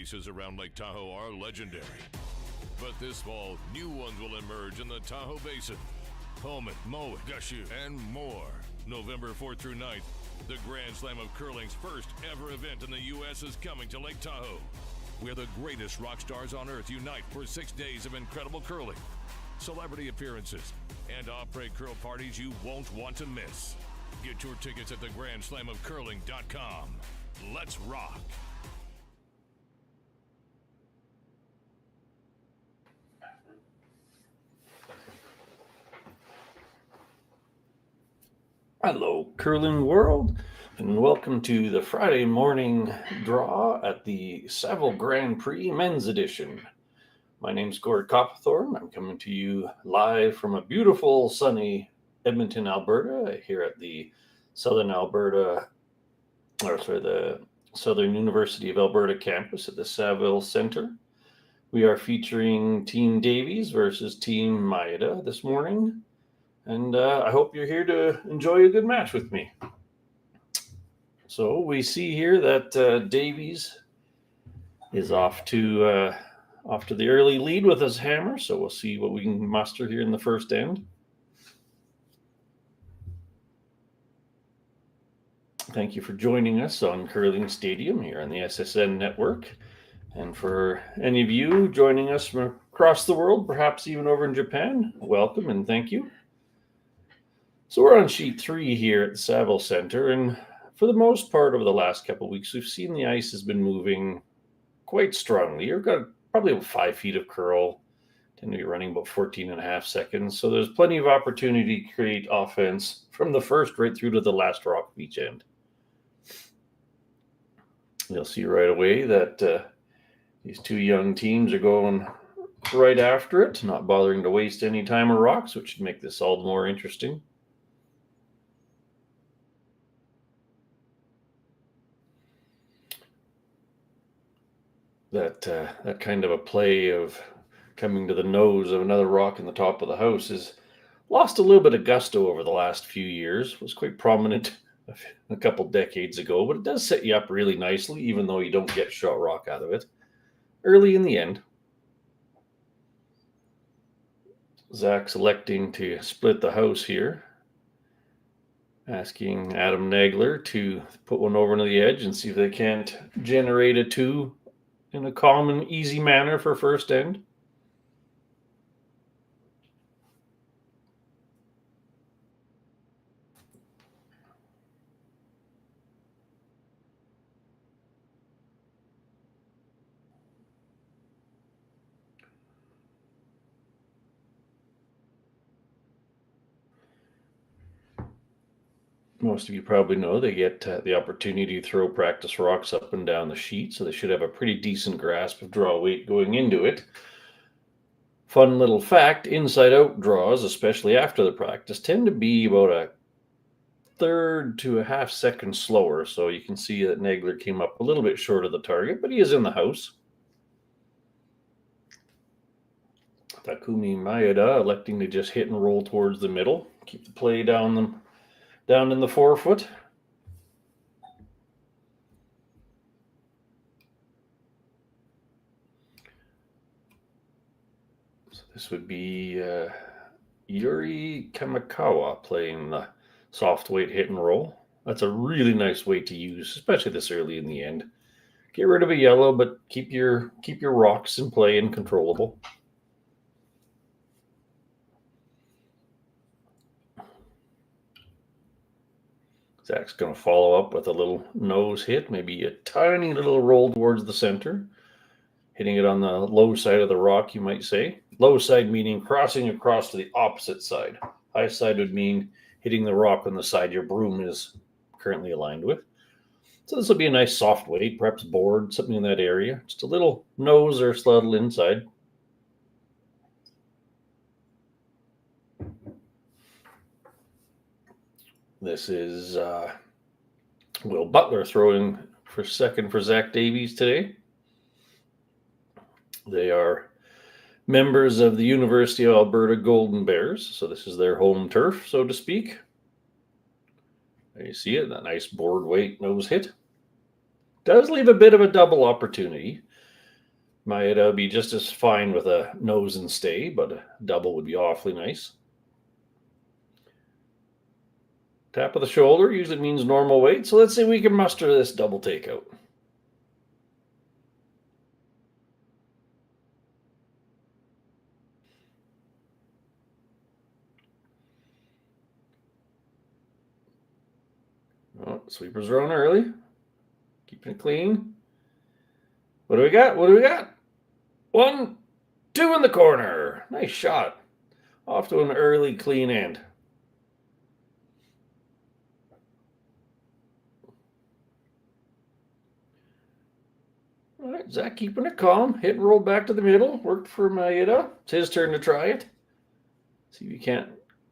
places around Lake Tahoe are legendary. But this fall, new ones will emerge in the Tahoe Basin. Pullman, Mowat, Gushu, and more. November 4th through 9th, the Grand Slam of Curling's first ever event in the U.S. is coming to Lake Tahoe, where the greatest rock stars on earth unite for 6 days of incredible curling, celebrity appearances, and après curl parties you won't want to miss. Get your tickets at thegrandslamofcurling.com. Let's rock. Hello, curling world, and welcome to the Friday morning draw at the Saville Grand Prix Men's Edition. My name's Gord Copthorne. I'm coming to you live from a beautiful, sunny Edmonton, Alberta, here at the Southern University of Alberta campus at the Saville Centre. We are featuring Team Davies versus Team Maeda this morning. And I hope you're here to enjoy a good match with me. So we see here that Davies is off to the early lead with his hammer. So we'll see what we can muster here in the first end. Thank you for joining us on Curling Stadium here on the SSN network. And for any of you joining us from across the world, perhaps even over in Japan, welcome and thank you. So we're on sheet 3 here at the Saville Centre, and for the most part over the last couple of weeks, we've seen the ice has been moving quite strongly. You've got probably about 5 feet of curl, tend to be running about 14 and a half seconds. So there's plenty of opportunity to create offense from the first right through to the last rock of each end. You'll see right away that these two young teams are going right after it, not bothering to waste any time or rocks, which should make this all the more interesting. That kind of a play of coming to the nose of another rock in the top of the house has lost a little bit of gusto over the last few years. It was quite prominent a couple decades ago, but it does set you up really nicely, even though you don't get shot rock out of it early in the end. Zach's electing to split the house here, asking Adam Nagler to put one over to the edge and see if they can't generate a 2 in a calm and easy manner for first end. Most of you probably know they get the opportunity to throw practice rocks up and down the sheet, so they should have a pretty decent grasp of draw weight going into it. Fun little fact, inside-out draws, especially after the practice, tend to be about a third to a half second slower, so you can see that Nagler came up a little bit short of the target, but he is in the house. Takumi Maeda electing to just hit and roll towards the middle, keep the play down in the forefoot. So this would be Yuri Kamikawa playing the soft weight hit and roll. That's a really nice weight to use, especially this early in the end. Get rid of a yellow, but keep your rocks in play and controllable. Zach's going to follow up with a little nose hit, maybe a tiny little roll towards the center, hitting it on the low side of the rock, you might say. Low side meaning crossing across to the opposite side. High side would mean hitting the rock on the side your broom is currently aligned with. So this will be a nice soft weight, perhaps board, something in that area. Just a little nose or sluttle inside. This is Will Butler throwing for second for Zach Davies today. They are members of the University of Alberta Golden Bears, so this is their home turf, so to speak. There you see it, that nice board weight nose hit. Does leave a bit of a double opportunity. Maeda be just as fine with a nose and stay, but a double would be awfully nice. Tap of the shoulder usually means normal weight, so let's see if we can muster this double takeout. Oh, sweepers are on early. Keeping it clean. What do we got? What do we got? 1, 2 in the corner. Nice shot. Off to an early clean end. All right, Zach keeping it calm. Hit and roll back to the middle. Worked for Maeda. It's his turn to try it. See if you can't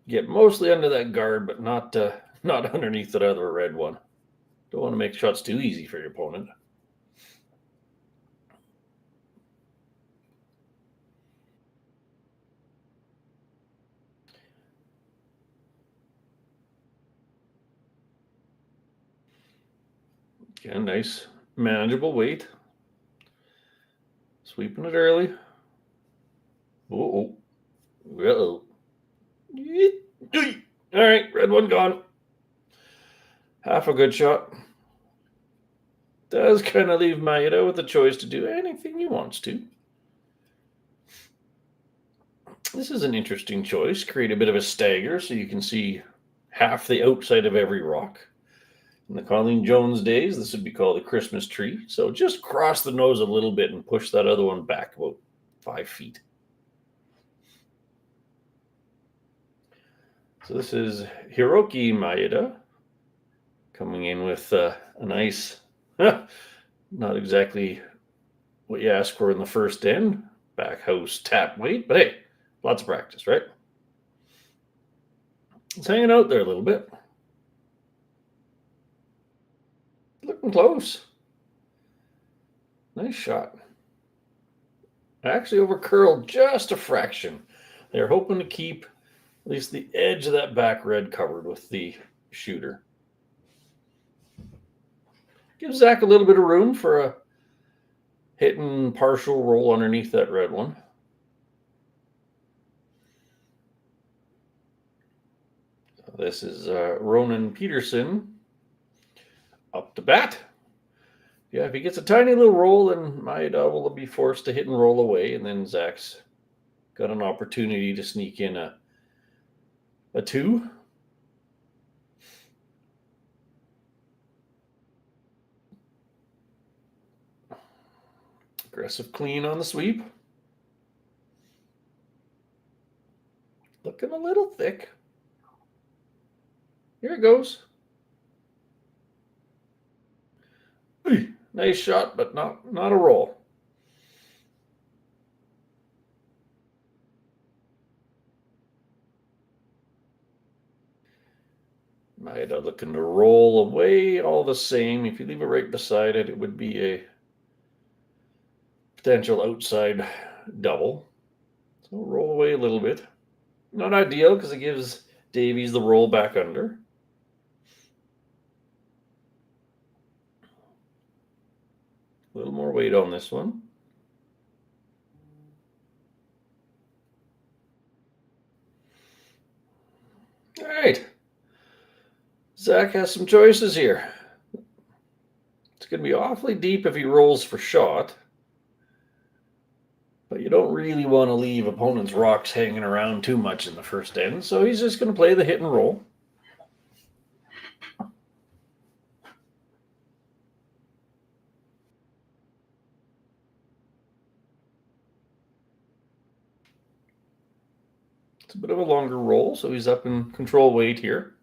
get mostly under that guard, but not underneath that other red one. Don't want to make shots too easy for your opponent. Again, nice, manageable weight. Sweeping it early. Uh-oh. Uh-oh. All right, red one gone. Half a good shot. Does kind of leave Maeda with the choice to do anything he wants to. This is an interesting choice. Create a bit of a stagger so you can see half the outside of every rock. In the Colleen Jones days, this would be called a Christmas tree. So just cross the nose a little bit and push that other one back about 5 feet. So this is Hiroki Maeda coming in with a nice, not exactly what you ask for in the first end, back house tap weight, but hey, lots of practice, right? It's hanging out there a little bit. Looking close. Nice shot. Actually over curled just a fraction. They're hoping to keep at least the edge of that back red covered with the shooter. Give Zach a little bit of room for a hitting partial roll underneath that red one. This is Ronan Peterson up to bat. Yeah, if he gets a tiny little roll, then Maeda will be forced to hit and roll away, and then Zach's got an opportunity to sneak in a 2. Aggressive clean on the sweep. Looking a little thick. Here it goes. Nice shot, but not a roll. Maeda looking to roll away all the same. If you leave it right beside it, it would be a potential outside double. So roll away a little bit. Not ideal because it gives Davies the roll back under. A little more weight on this one. All right. Zach has some choices here. It's going to be awfully deep if he rolls for shot. But you don't really want to leave opponent's rocks hanging around too much in the first end. So he's just going to play the hit and roll. It's a bit of a longer roll, so he's up in control weight here.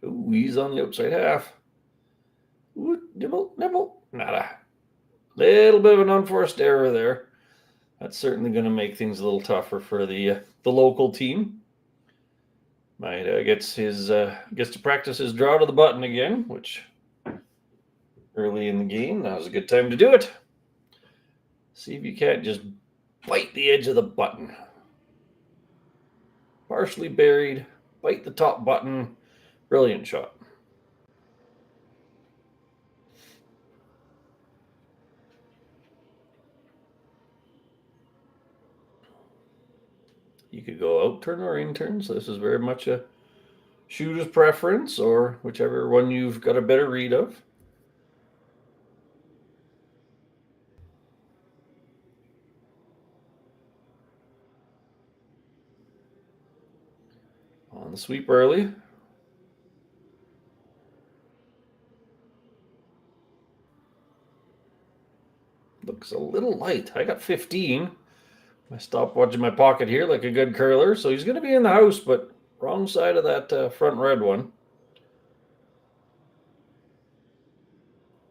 Ooh, he's on the outside half. Ooh, nibble, nibble, nada. Little bit of an unforced error there. That's certainly going to make things a little tougher for the local team. Maeda gets to practice his draw to the button again, which early in the game, that was a good time to do it. See if you can't just bite the edge of the button. Partially buried, bite the top button. Brilliant shot. You could go out turn or in turn, so this is very much a shooter's preference, or whichever one you've got a better read of. On the sweep early. Looks a little light. I got 15. My stopwatch in my pocket here like a good curler. So he's going to be in the house, but wrong side of that front red one.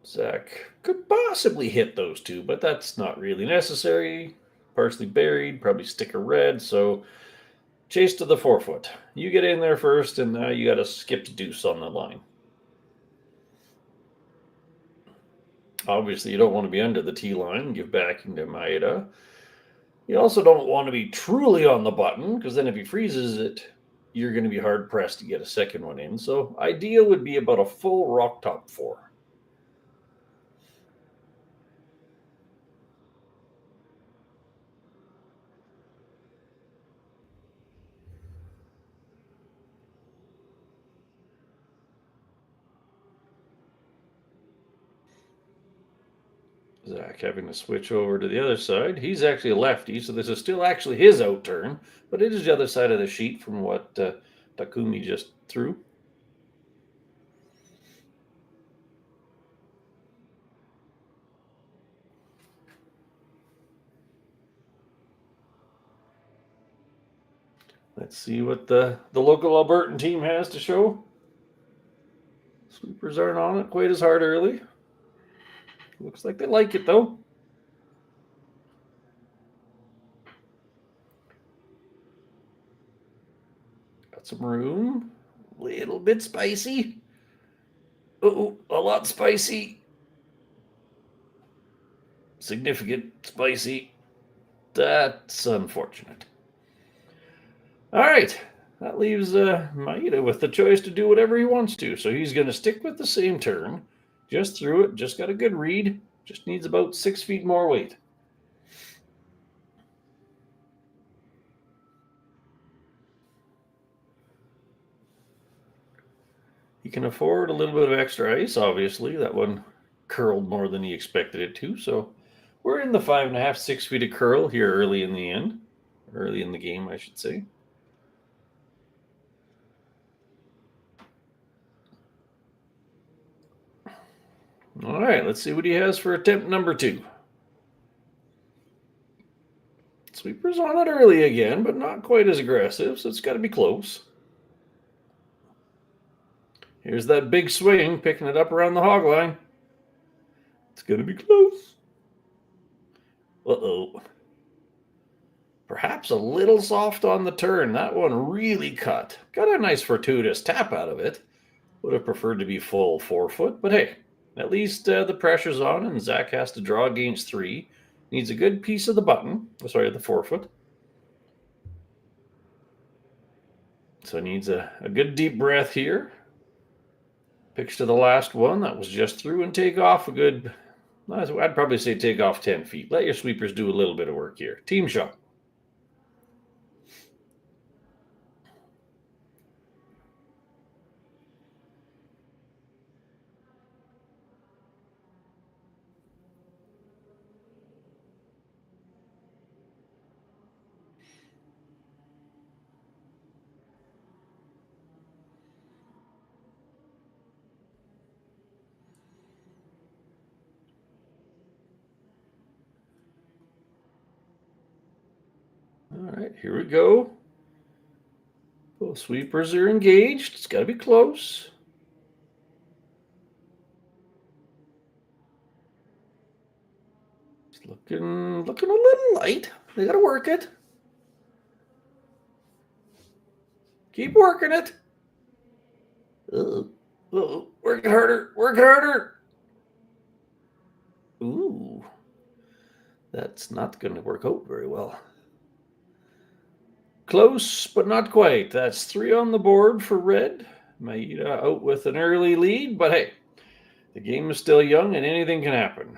Zach could possibly hit those two, but that's not really necessary. Partially buried, probably sticker red. So chase to the 4-foot. You get in there first, and now you got to skip to deuce on the line. Obviously, you don't want to be under the tee line. Give backing to Maeda. You also don't want to be truly on the button, because then if he freezes it, you're going to be hard-pressed to get a second one in. So ideal would be about a full rock top 4. Zach having to switch over to the other side. He's actually a lefty, so this is still actually his out turn, but it is the other side of the sheet from what Takumi just threw. Let's see what the local Albertan team has to show. Sweepers aren't on it quite as hard early. Looks like they like it, though. Got some room. Little bit spicy. Oh, a lot spicy. Significant spicy. That's unfortunate. All right. That leaves Maeda with the choice to do whatever he wants to. So he's going to stick with the same turn. Just threw it. Just got a good read. Just needs about 6 feet more weight. He can afford a little bit of extra ice, obviously. That one curled more than he expected it to. So we're in the 5.5, 6 feet of curl here early in the end. Early in the game, I should say. All right, let's see what he has for attempt number 2. Sweeper's on it early again, but not quite as aggressive, so it's got to be close. Here's that big swing, picking it up around the hog line. It's going to be close. Uh-oh. Perhaps a little soft on the turn. That one really cut. Got a nice fortuitous tap out of it. Would have preferred to be full 4-foot, but hey, at least the pressure's on, and Zach has to draw against 3. Needs a good piece of the button. Sorry, the 4-foot. So needs a good deep breath here. Pitch to the last one. That was just through, and take off a good, I'd probably say take off 10 feet. Let your sweepers do a little bit of work here. Team shot. All right, here we go. Both sweepers are engaged. It's got to be close. It's looking a little light. They got to work it. Keep working it. Work it harder. Work it harder. Ooh. That's not going to work out very well. Close, but not quite. That's 3 on the board for red. Maeda out with an early lead, but hey, the game is still young and anything can happen.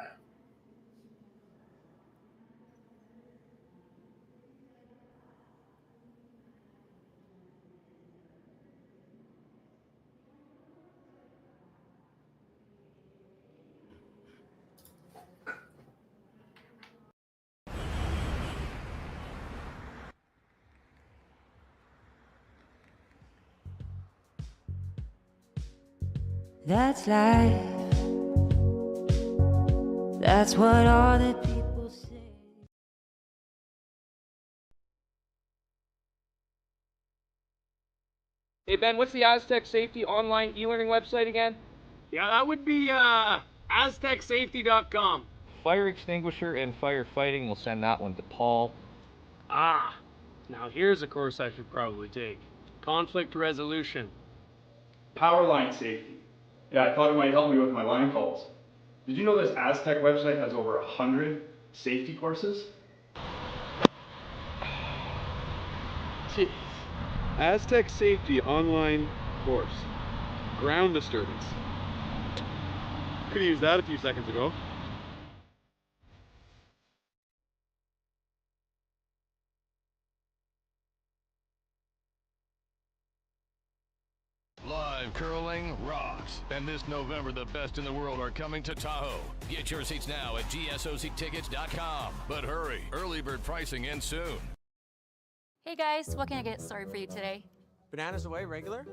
That's life. That's what all the people say. Hey Ben, what's the Aztec Safety online e-learning website again? Yeah, that would be aztecsafety.com. Fire extinguisher and firefighting, we'll send that one to Paul. Ah, now here's a course I should probably take. Conflict resolution. Power line safety. Yeah, I thought it might help me with my line calls. Did you know this Aztec website has over 100 safety courses? Jeez. Aztec Safety online course. Ground disturbance. Could have used that a few seconds ago. Live curling rocks. And this November, the best in the world are coming to Tahoe. Get your seats now at gsoctickets.com. But hurry, early bird pricing ends soon. Hey guys, what can I get started for you today? Bananas away, regular?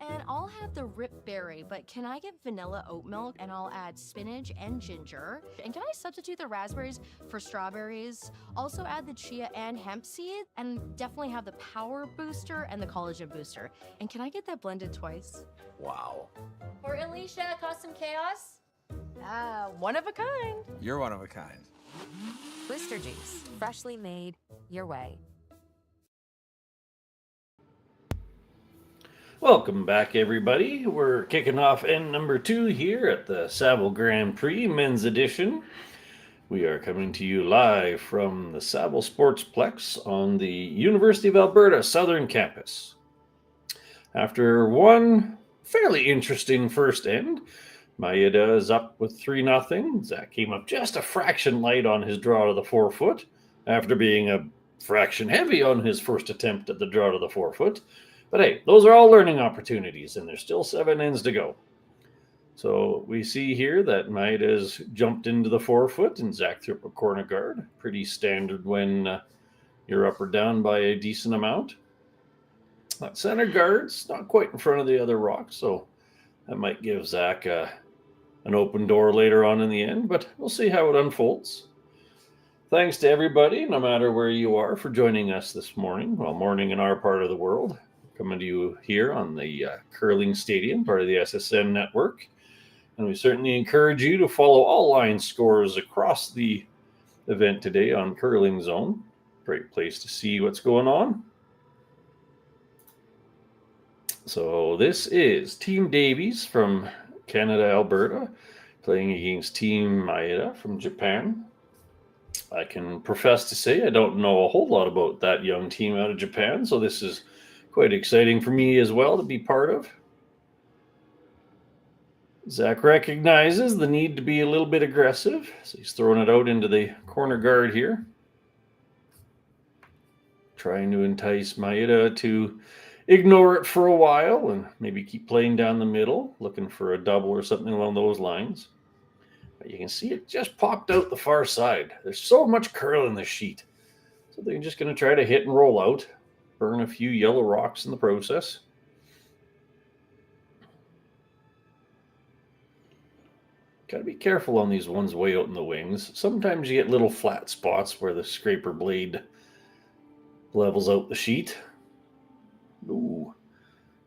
And I'll have the Rip Berry, but can I get vanilla oat milk and I'll add spinach and ginger? And can I substitute the raspberries for strawberries? Also add the chia and hemp seed, and definitely have the power booster and the collagen booster. And can I get that blended twice? Wow. For Alicia, Custom Chaos? One of a kind. You're one of a kind. Booster juice, freshly made, your way. Welcome back, everybody. We're kicking off end number 2 here at the Saville Grand Prix Men's Edition. We are coming to you live from the Saville Sportsplex on the University of Alberta Southern Campus. After one fairly interesting first end, Maeda is up with 3-0. Zach came up just a fraction light on his draw to the 4-foot after being a fraction heavy on his first attempt at the draw to the 4-foot. But hey, those are all learning opportunities, and there's still 7 ends to go. So we see here that Maeda's jumped into the 4-foot, and Zach threw up a corner guard. Pretty standard when you're up or down by a decent amount. That center guard's not quite in front of the other rock, so that might give Zach an open door later on in the end, but we'll see how it unfolds. Thanks to everybody, no matter where you are, for joining us this morning. Well, morning in our part of the world. Coming to you here on the Curling Stadium, part of the SSN network. And we certainly encourage you to follow all line scores across the event today on Curling Zone. Great place to see what's going on. So this is Team Davies from Canada, Alberta, playing against Team Maeda from Japan. I can profess to say I don't know a whole lot about that young team out of Japan, so this is quite exciting for me as well to be part of. Zach recognizes the need to be a little bit aggressive, so he's throwing it out into the corner guard here. Trying to entice Maeda to ignore it for a while and maybe keep playing down the middle, looking for a double or something along those lines. But you can see it just popped out the far side. There's so much curl in this sheet. So they're just going to try to hit and roll out. Burn a few yellow rocks in the process. Got to be careful on these ones way out in the wings. Sometimes you get little flat spots where the scraper blade levels out the sheet. Ooh,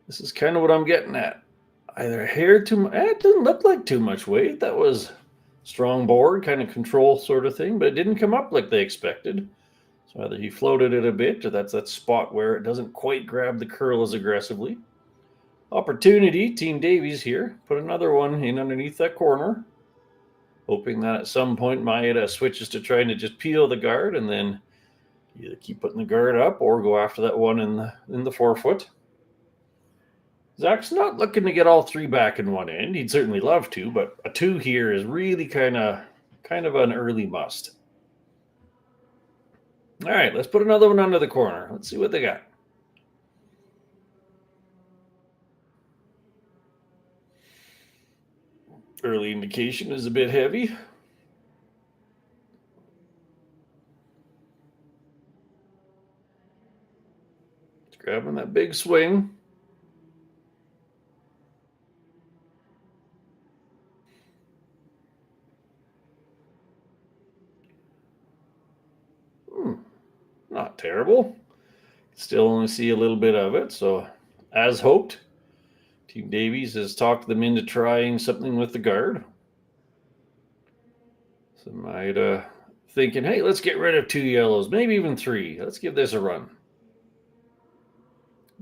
this is kind of what I'm getting at. Either hair too much. It doesn't look like too much weight. That was strong board, kind of control sort of thing, but it didn't come up like they expected. So either he floated it a bit, or that's that spot where it doesn't quite grab the curl as aggressively. Opportunity, Team Davies here. Put another one in underneath that corner. Hoping that at some point Maeda switches to trying to just peel the guard and then either keep putting the guard up or go after that one in the 4-foot. Zach's not looking to get all 3 back in one end. He'd certainly love to, but a 2 here is really kind of an early must. All right, let's put another one under the corner. Let's see what they got. Early indication is a bit heavy. It's grabbing that big swing. not terrible. Still only see a little bit of it, so as hoped, Team Davies has talked them into trying something with the guard. So Maeda thinking, hey, let's get rid of 2 yellows, maybe even 3. Let's give this a run.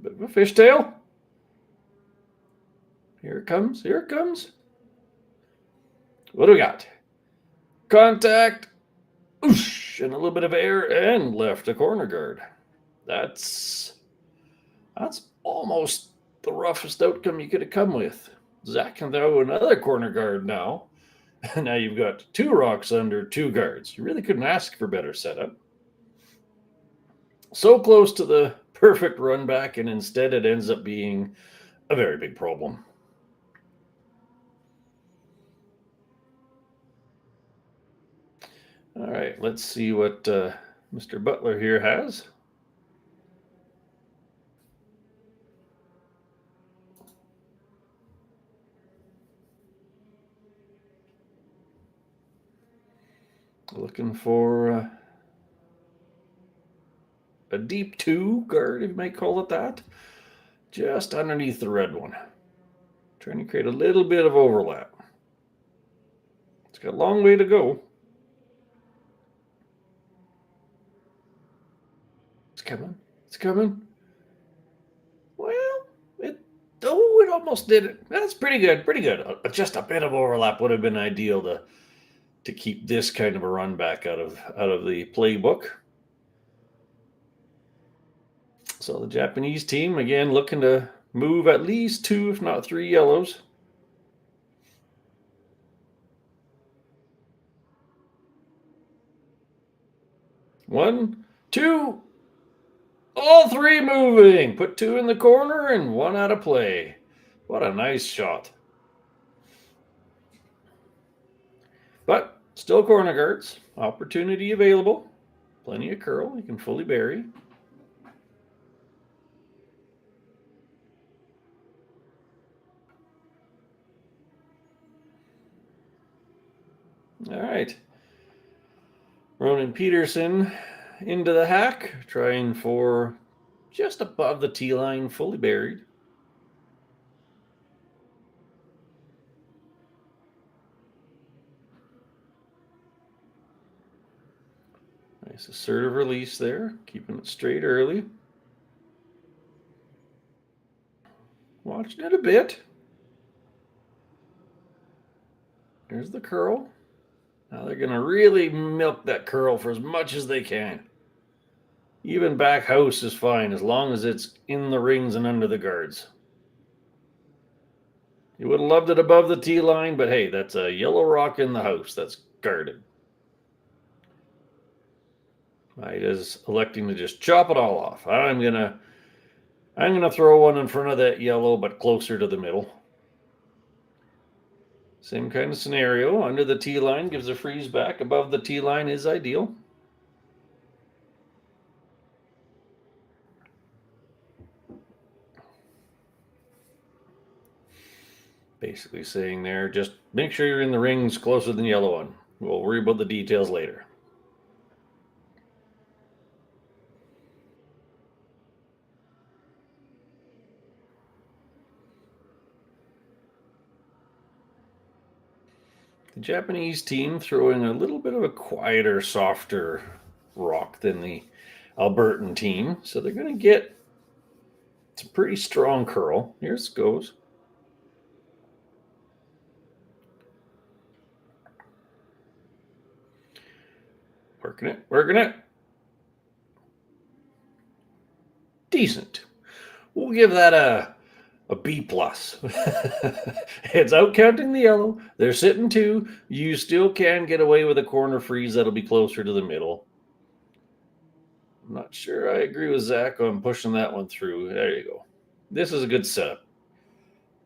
Bit of a fishtail. Here it comes, here it comes. What do we got? Contact. Oosh, and a little bit of air and left a corner guard. That's almost the roughest outcome you could have come with. Zach can throw another corner guard now. And now you've got 2 rocks under 2 guards. You really couldn't ask for better setup. So close to the perfect run back, and instead it ends up being a very big problem. All right, let's see what Mr. Butler here has. Looking for a deep 2 guard, if you might call it that, just underneath the red one. Trying to create a little bit of overlap. It's got a long way to go. It's coming. It's coming. Well, it almost did it. That's pretty good. Pretty good. Just a bit of overlap would have been ideal to keep this kind of a run back out of the playbook. So the Japanese team, again, looking to move at least 2, if not 3 yellows. One, 2, all 3 moving. Put 2 in the corner and 1 out of play. What a nice shot. But still corner guards. Opportunity available. Plenty of curl. You can fully bury. All right. Ronan Peterson into the hack, trying for just above the tee line, fully buried. Nice assertive release there, keeping it straight early. Watching it a bit. There's the curl. Now they're going to really milk that curl for as much as they can. Even back house is fine as long as it's in the rings and under the guards. You would have loved it above the tee line, but hey, that's a yellow rock in the house that's guarded. Maeda's electing to just chop it all off. I'm gonna throw one in front of that yellow, but closer to the middle. Same kind of scenario. Under the tee line gives a freeze back. Above the tee line is ideal. Basically saying there, just make sure you're in the rings closer than the yellow one. We'll worry about the details later. The Japanese team throwing a little bit of a quieter, softer rock than the Albertan team. So they're going to get some pretty strong curl. Here it goes. Working it, working it. Decent. We'll give that a B+. It's out counting the yellow. They're sitting 2. You still can get away with a corner freeze that'll be closer to the middle. I'm not sure I agree with Zach on pushing that one through. There you go. This is a good setup.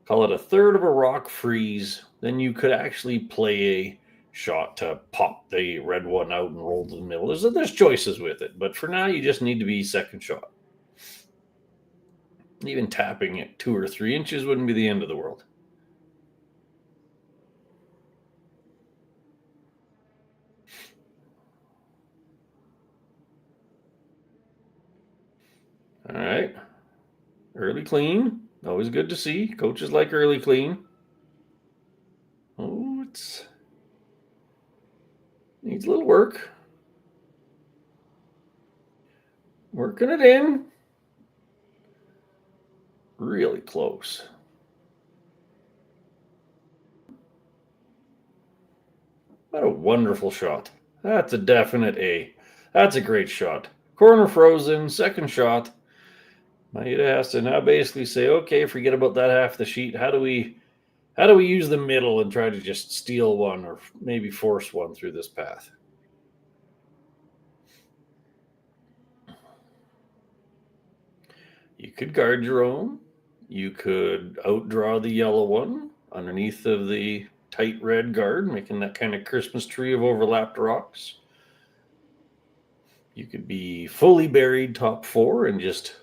Call it a third of a rock freeze. Then you could actually play a shot to pop the red one out and roll to the middle. There's choices with it, but for now you just need to be second shot. Even tapping it 2 or 3 inches wouldn't be the end of the world. Early clean. Always good to see. Coaches like early clean. Oh, it's needs a little work. Working it in. Really close. What a wonderful shot. That's a definite A. That's a great shot. Corner frozen, second shot. Maeda has to now basically say, okay, forget about that half the sheet. How do we use the middle and try to just steal one or maybe force one through this path? You could guard your own. You could outdraw the yellow one underneath of the tight red guard, making that kind of Christmas tree of overlapped rocks. You could be fully buried top four and just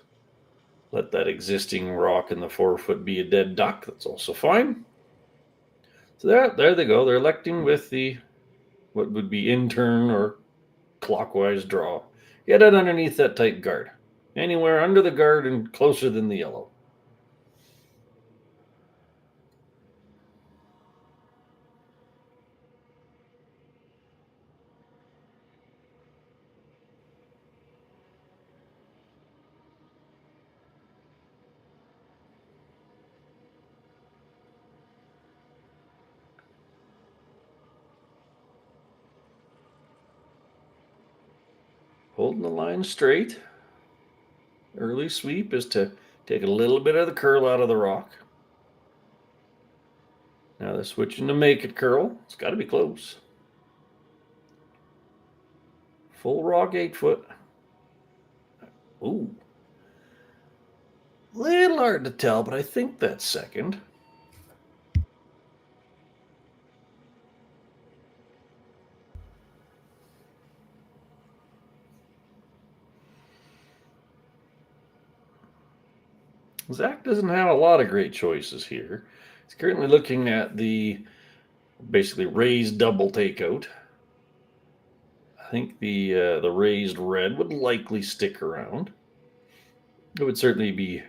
let that existing rock in the 4 foot be a dead duck. That's also fine. So there they go. They're electing with the what would be in turn or clockwise draw. Get it underneath that tight guard. Anywhere under the guard and closer than the yellow. Holding the line straight. Early sweep is to take a little bit of the curl out of the rock. Now they're switching to make it curl. It's got to be close. Full rock 8 foot. Ooh. Little hard to tell, but I think that's second. Zach doesn't have a lot of great choices here. He's currently looking at the basically raised double takeout. I think the raised red would likely stick around. It would certainly be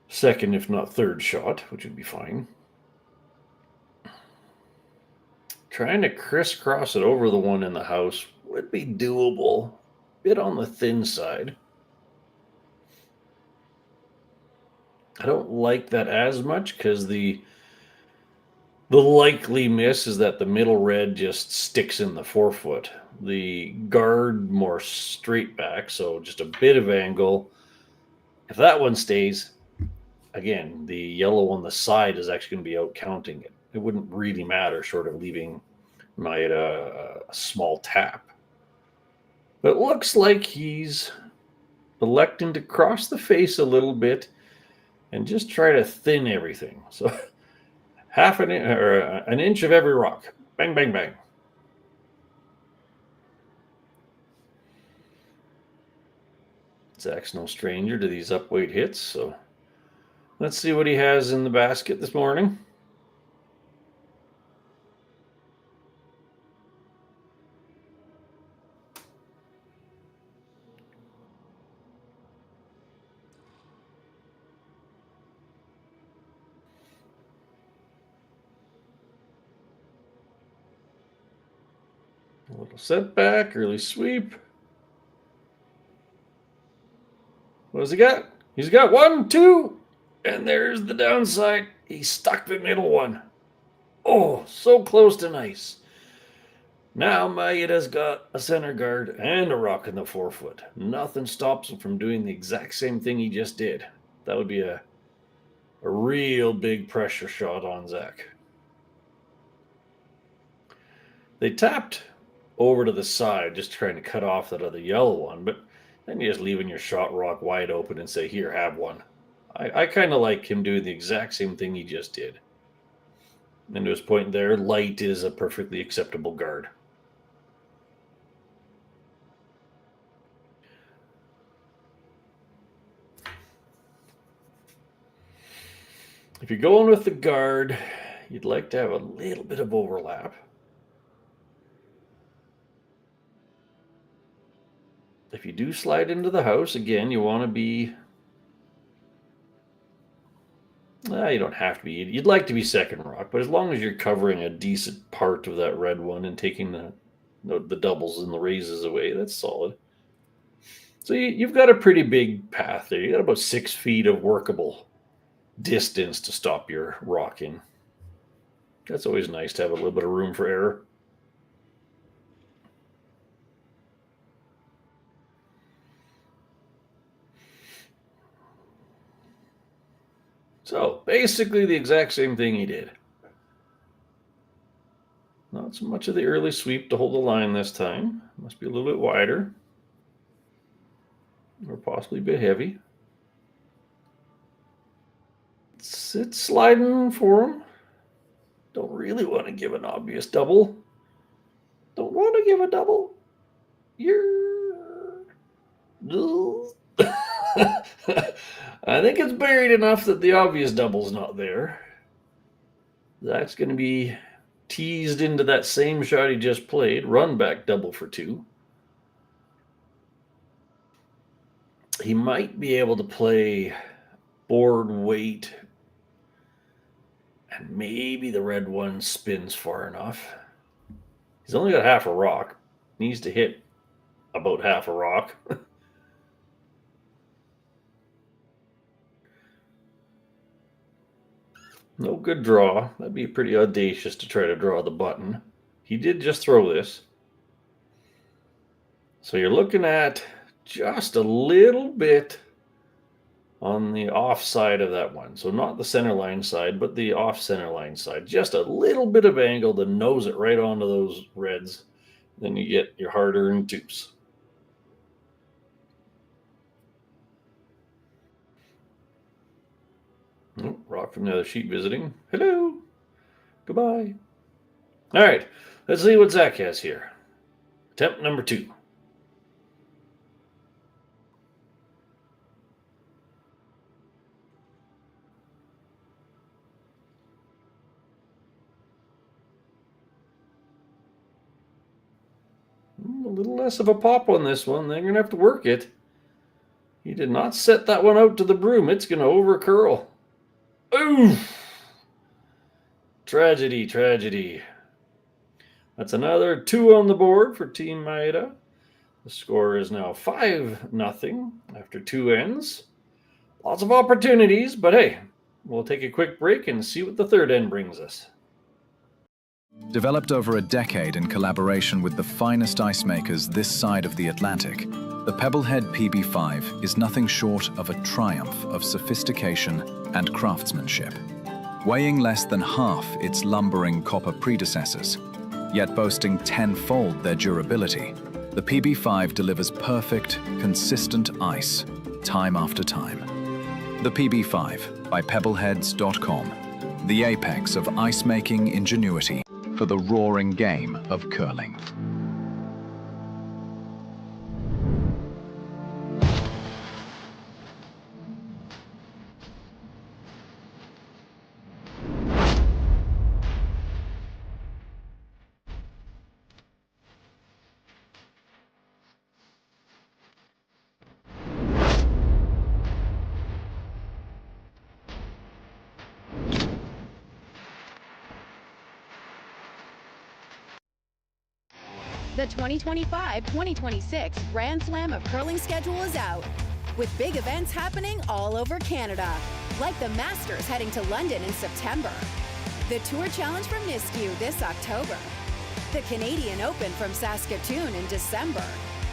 second, if not third shot, which would be fine. Trying to crisscross it over the one in the house would be doable. Bit on the thin side. I don't like that as much because the likely miss is that the middle red just sticks in the 4 foot. The guard more straight back, so just a bit of angle. If that one stays, again, the yellow on the side is actually going to be out counting it. It wouldn't really matter short of leaving Maeda a small tap. But it looks like he's electing to cross the face a little bit and just try to thin everything. So half an inch or an inch of every rock. Bang, bang, bang. Zach's no stranger to these upweight hits, so let's see what he has in the basket this morning. A little setback, early sweep. What does he got? He's got 1, 2, and there's the downside. He stuck the middle one. Oh, so close to nice. Now Maeda's got a center guard and a rock in the 4 foot. Nothing stops him from doing the exact same thing he just did. That would be a real big pressure shot on Zach. They tapped over to the side, just trying to cut off that other yellow one, but then you're just leaving your shot rock wide open and say, here, have one. I kind of like him doing the exact same thing he just did. And to his point there, light is a perfectly acceptable guard. If you're going with the guard, you'd like to have a little bit of overlap. If you do slide into the house, again, you want to be You don't have to be. You'd like to be second rock, but as long as you're covering a decent part of that red one and taking the doubles and the raises away, that's solid. So you've got a pretty big path there. You got about 6 feet of workable distance to stop your rocking. That's always nice to have a little bit of room for error. So basically the exact same thing he did. Not so much of the early sweep to hold the line this time. Must be a little bit wider. Or possibly a bit heavy. It's sliding for him. Don't really want to give an obvious double. Don't want to give a double. I think it's buried enough that the obvious double's not there. That's going to be teased into that same shot he just played. Run back double for 2. He might be able to play board weight, and maybe the red one spins far enough. He's only got half a rock. Needs to hit about half a rock. No good draw. That'd be pretty audacious to try to draw the button. He did just throw this. So you're looking at just a little bit on the off side of that one. So not the center line side, but the off center line side. Just a little bit of angle to nose it right onto those reds. Then you get your hard-earned 2s. Oh, rock from the other sheet visiting. Hello. Goodbye. All right. Let's see what Zach has here. Attempt number 2. A little less of a pop on this one. They're going to have to work it. He did not set that one out to the broom. It's going to over curl. Oof! Tragedy, tragedy. That's another 2 on the board for Team Maeda. The score is now 5-0 after 2 ends. Lots of opportunities, but hey, we'll take a quick break and see what the third end brings us. Developed over a decade in collaboration with the finest ice makers this side of the Atlantic, the Pebblehead PB5 is nothing short of a triumph of sophistication and craftsmanship. Weighing less than half its lumbering copper predecessors, yet boasting 10-fold their durability, the PB5 delivers perfect, consistent ice, time after time. The PB5 by Pebbleheads.com, the apex of ice-making ingenuity for the roaring game of curling. The 2025-2026 Grand Slam of Curling schedule is out, with big events happening all over Canada, like the Masters heading to London in September, the Tour Challenge from Nisku this October, the Canadian Open from Saskatoon in December,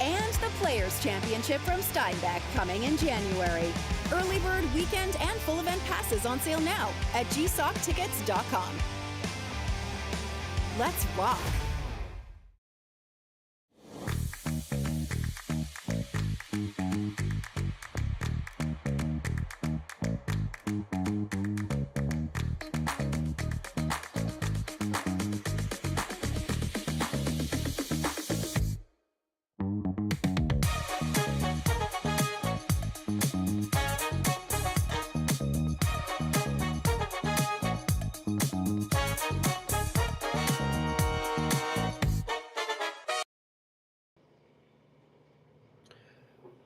and the Players' Championship from Steinbeck coming in January. Early bird weekend and full event passes on sale now at gsoctickets.com. Let's rock!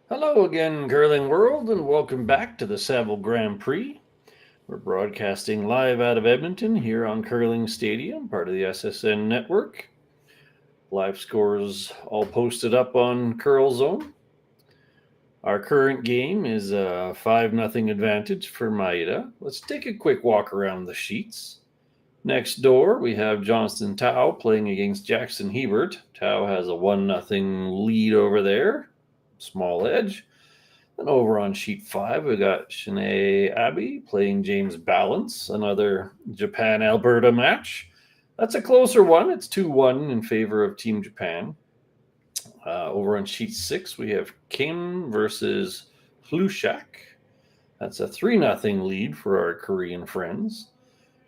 Hello again, curling world, and welcome back to the Saville Grand Prix. We're broadcasting live out of Edmonton here on Curling Stadium, part of the SSN network. Live scores all posted up on Curl Zone. Our current game is a 5-0 advantage for Maeda. Let's take a quick walk around the sheets. Next door, we have Johnston Tao playing against Jackson Hebert. Tao has a 1-0 lead over there. Small edge. And over on sheet 5, we got Shanae Abbey playing James Balance, another Japan-Alberta match. That's a closer one. It's 2-1 in favor of Team Japan. Over on sheet 6, we have Kim versus Hlushak. That's a 3-0 lead for our Korean friends.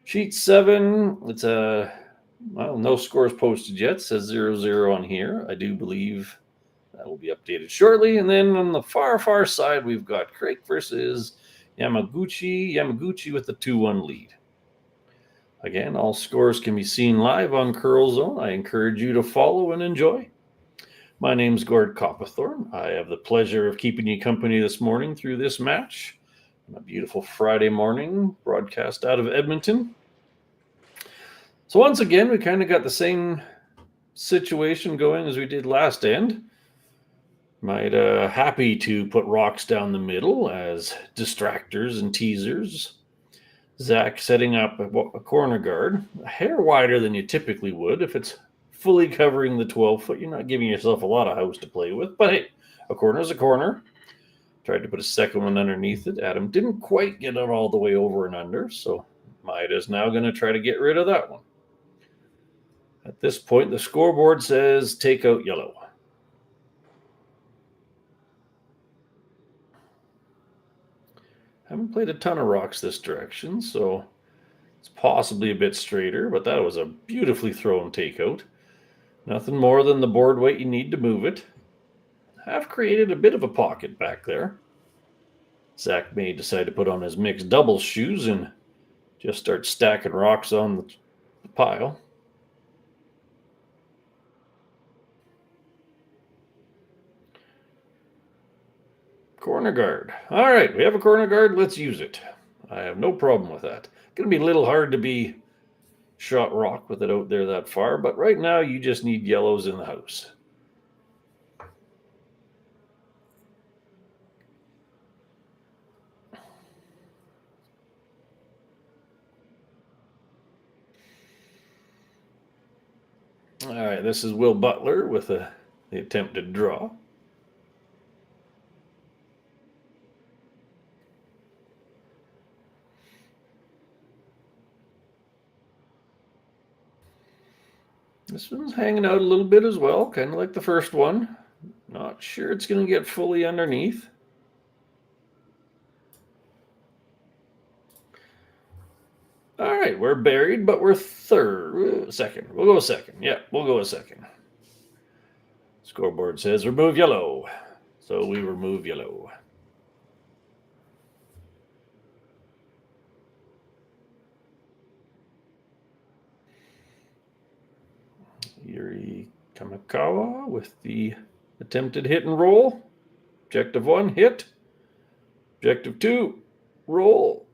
Sheet 7, it's no scores posted yet. It says 0-0 on here. I do believe that will be updated shortly. And then on the far side, we've got Craig versus Yamaguchi. Yamaguchi with the 2-1 lead. Again, all scores can be seen live on Curl Zone. I encourage you to follow and enjoy. My name's Gord Coppathorne. I have the pleasure of keeping you company this morning through this match on a beautiful Friday morning broadcast out of Edmonton. So once again, we kind of got the same situation going as we did last end. Maeda happy to put rocks down the middle as distractors and teasers. Zach setting up a corner guard, a hair wider than you typically would. If it's fully covering the 12-foot, you're not giving yourself a lot of house to play with. But hey, a corner is a corner. Tried to put a second one underneath it. Adam didn't quite get it all the way over and under, so Maeda is now going to try to get rid of that one. At this point, the scoreboard says take out yellow. Haven't played a ton of rocks this direction, so it's possibly a bit straighter, but that was a beautifully thrown takeout. Nothing more than the board weight you need to move it. Have created a bit of a pocket back there. Zach may decide to put on his mixed doubles shoes and just start stacking rocks on the pile. Corner guard. All right, we have a corner guard. Let's use it. I have no problem with that. Going to be a little hard to be shot rock with it out there that far, but right now you just need yellows in the house. All right, this is Will Butler with the attempted draw. This one's hanging out a little bit as well, kind of like the first one. Not sure it's going to get fully underneath. All right, we're buried, but we're second. We'll go second. Yeah, we'll go a second. Scoreboard says remove yellow. So we remove yellow. Yuri Kamikawa with the attempted hit and roll. Objective 1, hit. Objective 2, roll.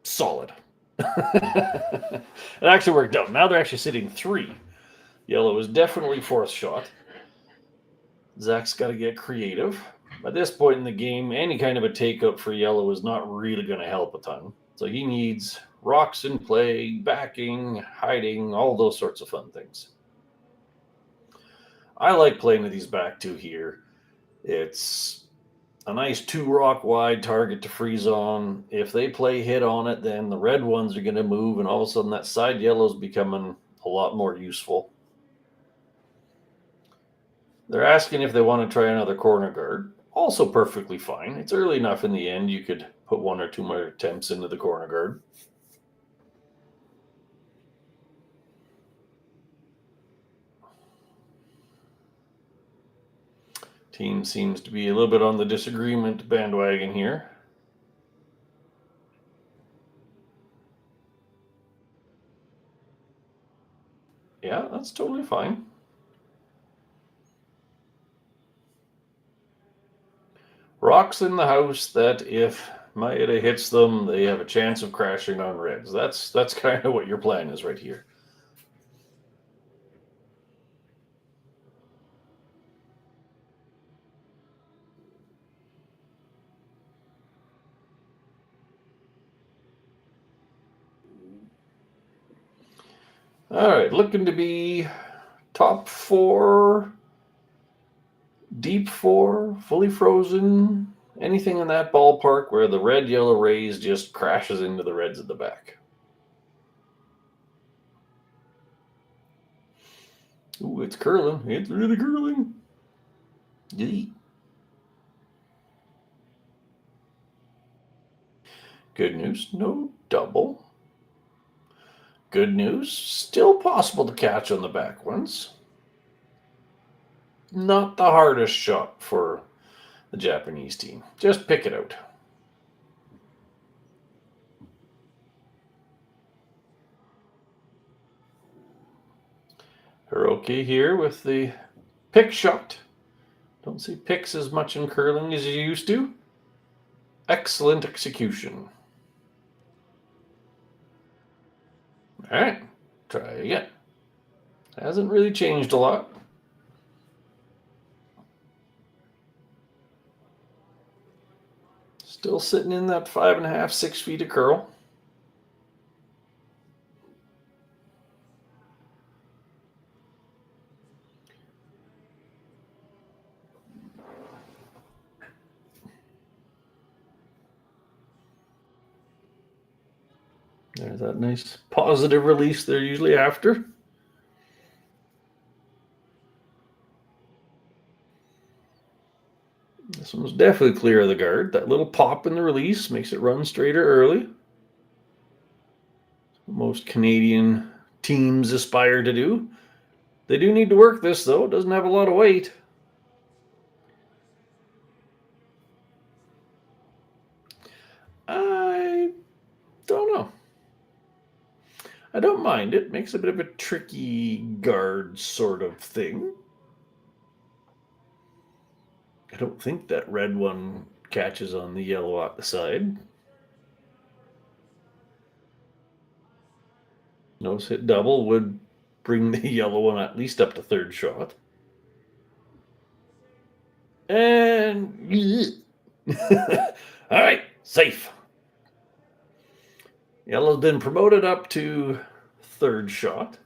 Solid. It actually worked out. Now they're actually sitting 3. Yellow is definitely fourth shot. Zach's got to get creative. At this point in the game, any kind of a takeout for yellow is not really going to help a ton. So he needs rocks in play, backing, hiding, all those sorts of fun things. I like playing with these back two here. It's a nice 2-rock wide target to freeze on. If they play hit on it, then the red ones are going to move, and all of a sudden that side yellow is becoming a lot more useful. They're asking if they want to try another corner guard. Also perfectly fine. It's early enough in the end you could put 1 or 2 more attempts into the corner guard. Team seems to be a little bit on the disagreement bandwagon here. Yeah, that's totally fine. Rocks in the house that if Maeda hits them, they have a chance of crashing on reds. That's kind of what your plan is right here. All right, looking to be top 4, deep 4, fully frozen, anything in that ballpark where the red-yellow rays just crashes into the reds at the back. Ooh, it's curling. It's really curling. Yee. Good news, no double. Good news, still possible to catch on the back ones. Not the hardest shot for the Japanese team. Just pick it out. Hiroki here with the pick shot. Don't see picks as much in curling as you used to. Excellent execution. All right, try again. Hasn't really changed a lot. Still sitting in that 5.5, 6 feet of curl. There's that nice positive release they're usually after. This one's definitely clear of the guard. That little pop in the release makes it run straighter early. Most Canadian teams aspire to do. They do need to work this, though. It doesn't have a lot of weight. I don't know. I don't mind it. Makes a bit of a tricky guard sort of thing. I don't think that red one catches on the yellow at the side. Nose hit double would bring the yellow one at least up to third shot. And all right, safe. Yellow's been promoted up to third shot.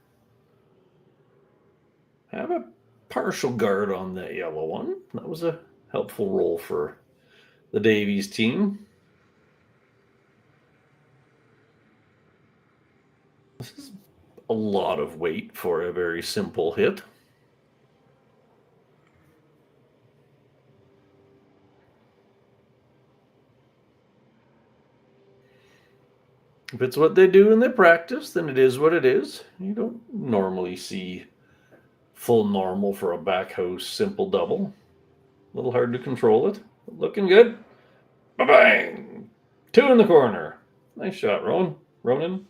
Have a partial guard on that yellow one. That was a helpful roll for the Davies team. This is a lot of weight for a very simple hit. If it's what they do in their practice, then it is what it is. You don't normally see full normal for a backhouse simple double. A little hard to control it. But looking good. Ba-bang! 2 in the corner. Nice shot, Ronan.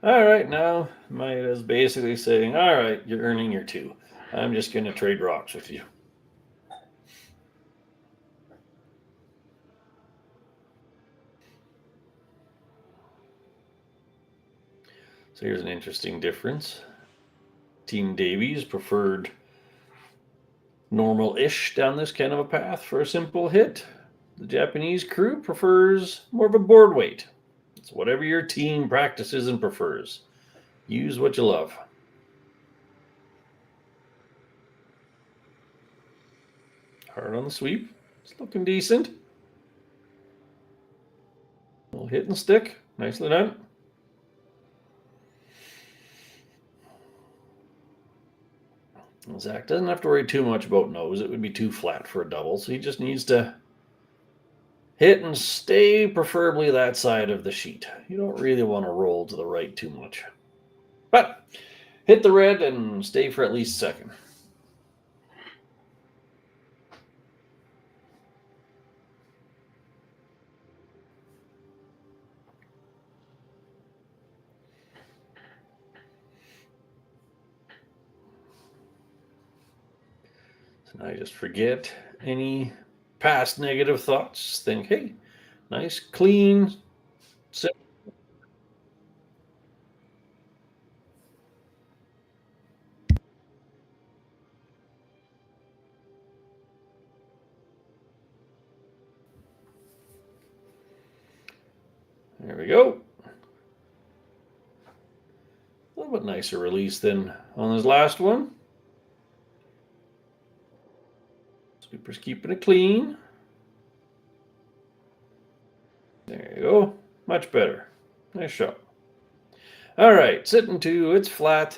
All right, now Maeda's basically saying, all right, you're earning your 2. I'm just going to trade rocks with you. So here's an interesting difference. Team Davies preferred normal-ish down this kind of a path for a simple hit. The Japanese crew prefers more of a board weight. It's whatever your team practices and prefers. Use what you love. Hard on the sweep. It's looking decent. A little hit and stick. Nicely done. Zach doesn't have to worry too much about nose. It would be too flat for a double, so he just needs to hit and stay preferably that side of the sheet. You don't really want to roll to the right too much. But hit the red and stay for at least second. And I just forget any past negative thoughts. Just think, hey, nice, clean, simple. There we go. A little bit nicer release than on his last one. Sweeper's keeping it clean. There you go. Much better. Nice shot. All right, sitting two, it's flat.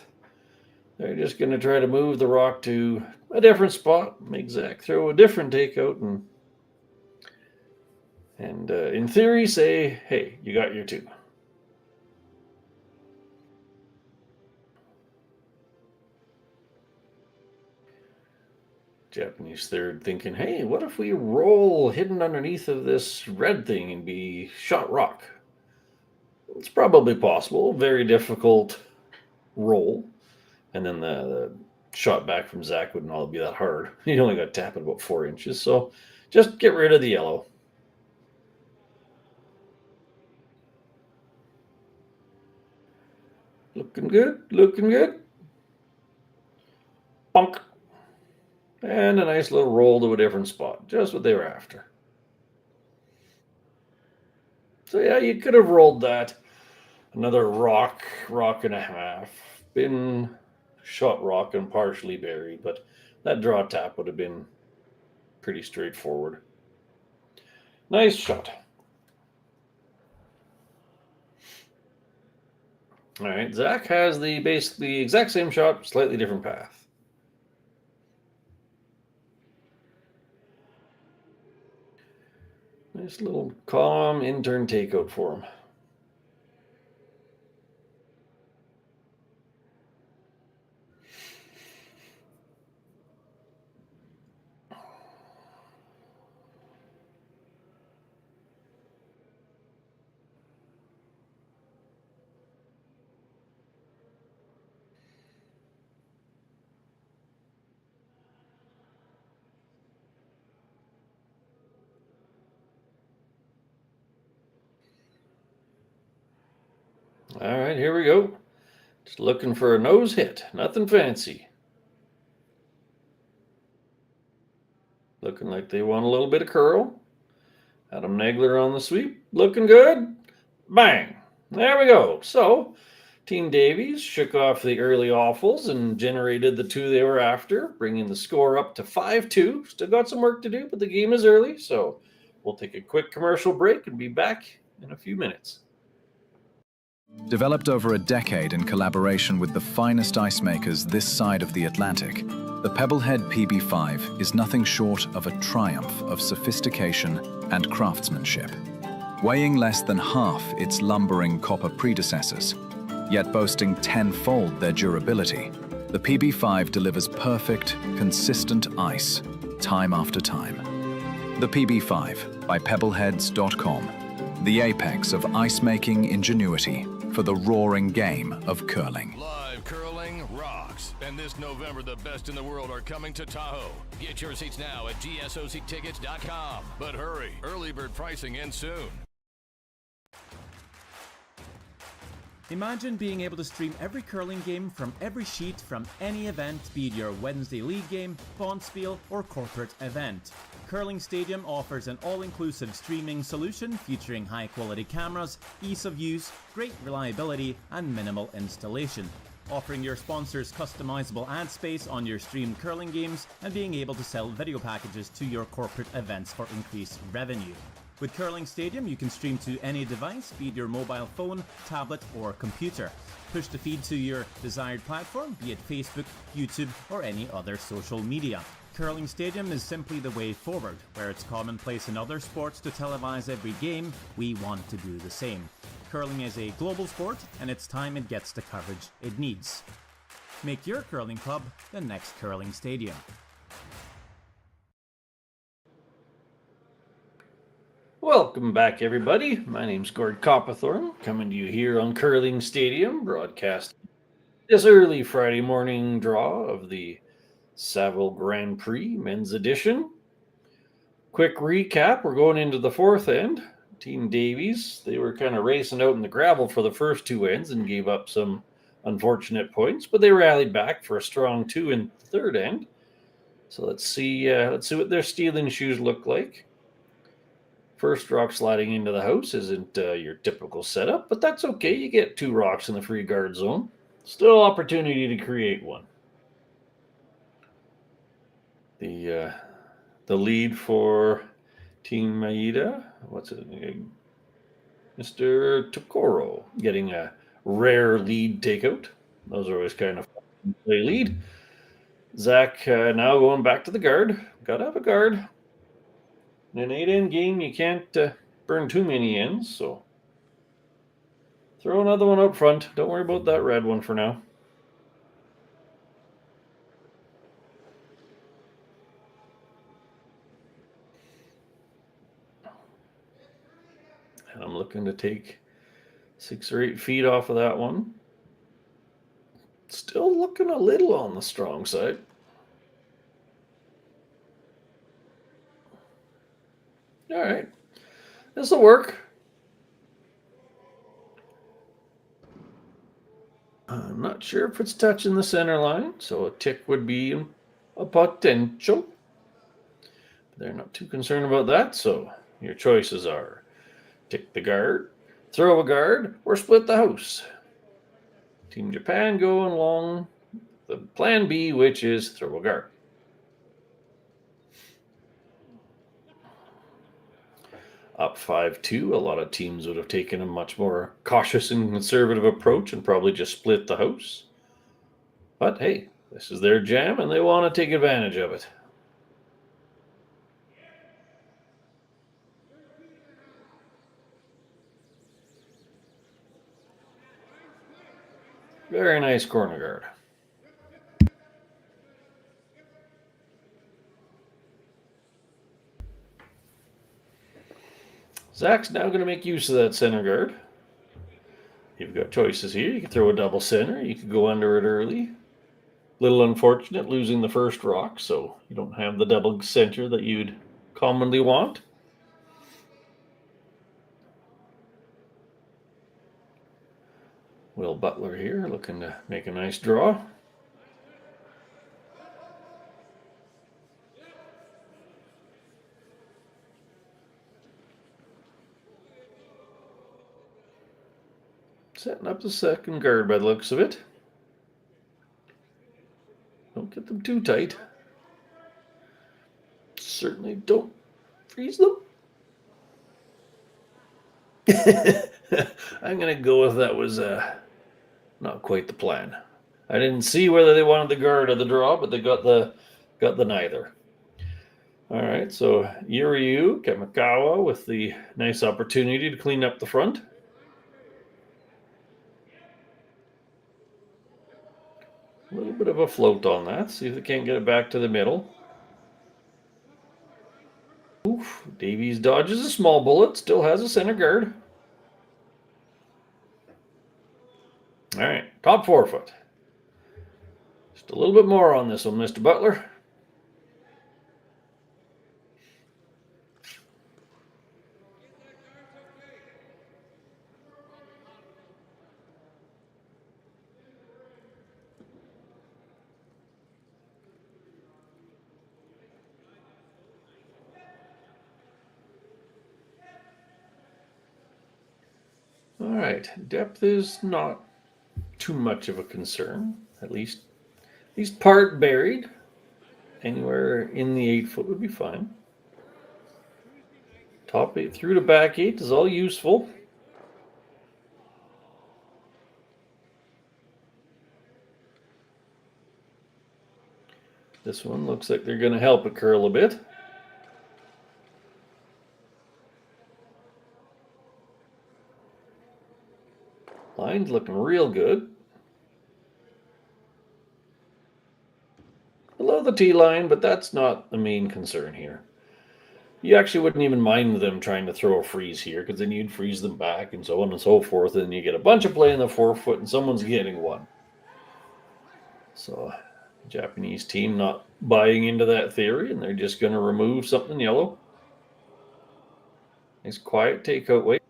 They're just going to try to move the rock to a different spot, make Zach throw a different takeout, and in theory say, hey, you got your two. Japanese third thinking, hey, what if we roll hidden underneath of this red thing and be shot rock? It's probably possible. Very difficult roll. And then the shot back from Zach wouldn't all be that hard. He only got tapped about 4 inches. So just get rid of the yellow. Looking good. Looking good. Bonk. And a nice little roll to a different spot. Just what they were after. So yeah, you could have rolled that. Another rock and a half. Been shot rock and partially buried, but that draw tap would have been pretty straightforward. Nice shot. All right, Zach has the basically exact same shot, slightly different path. Nice little calm in-turn takeout for him. All right, here we go. Just looking for a nose hit. Nothing fancy. Looking like they want a little bit of curl. Adam Nagler on the sweep. Looking good. Bang. There we go. So, Team Davies shook off the early awfuls and generated the two they were after, bringing the score up to 5-2. Still got some work to do, but the game is early, so we'll take a quick commercial break and be back in a few minutes. Developed over a decade in collaboration with the finest ice makers this side of the Atlantic, the Pebblehead PB5 is nothing short of a triumph of sophistication and craftsmanship. Weighing less than half its lumbering copper predecessors, yet boasting tenfold their durability, the PB5 delivers perfect, consistent ice, time after time. The PB5 by Pebbleheads.com, the apex of ice-making ingenuity for the roaring game of curling. Live curling rocks. And this November, the best in the world are coming to Tahoe. Get your seats now at gsoctickets.com. But hurry, early bird pricing ends soon. Imagine being able to stream every curling game from every sheet from any event, be it your Wednesday league game, bonspiel, or corporate event. Curling Stadium offers an all-inclusive streaming solution featuring high-quality cameras, ease of use, great reliability, and minimal installation. Offering your sponsors customizable ad space on your streamed curling games and being able to sell video packages to your corporate events for increased revenue. With Curling Stadium, you can stream to any device, be it your mobile phone, tablet, or computer. Push the feed to your desired platform, be it Facebook, YouTube, or any other social media. Curling Stadium is simply the way forward. Where it's commonplace in other sports to televise every game, we want to do the same. Curling is a global sport, and it's time it gets the coverage it needs. Make your curling club the next Curling Stadium. Welcome back, everybody. My name's Gord Coppathorne, coming to you here on Curling Stadium, broadcasting this early Friday morning draw of the Saville Grand Prix Men's Edition. Quick recap, we're going into the fourth end. Team Davies, they were kind of racing out in the gravel for the first two ends and gave up some unfortunate points, but they rallied back for a strong 2 in the third end. So let's see what their stealing shoes look like. First rock sliding into the house isn't your typical setup, but that's okay. You get 2 rocks in the free guard zone. Still opportunity to create one. The lead for Team Maeda, what's it? Mr. Tokoro getting a rare lead takeout. Those are always kind of fun to play lead. Zach now going back to the guard. Got to have a guard. In an 8-end game, you can't burn too many ends, so throw another one up front. Don't worry about that red one for now. And I'm looking to take 6 or 8 feet off of that one. Still looking a little on the strong side. All right, this will work. I'm not sure if it's touching the center line, so a tick would be a potential. They're not too concerned about that, so your choices are tick the guard, throw a guard, or split the house. Team Japan going along the plan B, which is throw a guard. Up 5-2, a lot of teams would have taken a much more cautious and conservative approach and probably just split the house. But hey, this is their jam and they want to take advantage of it. Very nice corner guard. Zach's now going to make use of that center guard. You've got choices here. You can throw a double center. You could go under it early. Little unfortunate losing the first rock, so you don't have the double center that you'd commonly want. Will Butler here looking to make a nice draw. Setting up the second guard by the looks of it. Don't get them too tight. Certainly don't freeze them. I'm going to go with that was not quite the plan. I didn't see whether they wanted the guard or the draw, but they got the neither. All right, so Yuryu Kamikawa with the nice opportunity to clean up the front. A little bit of a float on that. See if they can't get it back to the middle. Oof. Davies dodges a small bullet. Still has a center guard. All right. Top 4 foot. Just a little bit more on this one, Mr. Butler. All right, depth is not too much of a concern. At least part buried. Anywhere in the 8 foot would be fine. Top 8 through to back 8 is all useful. This one looks like they're going to help it curl a bit. Line's looking real good. Below the tee line, but that's not the main concern here. You actually wouldn't even mind them trying to throw a freeze here, because then you'd freeze them back and so on and so forth, and you get a bunch of play in the 4 foot and someone's getting one. So Japanese team not buying into that theory, and they're just going to remove something yellow. Nice quiet takeout weight.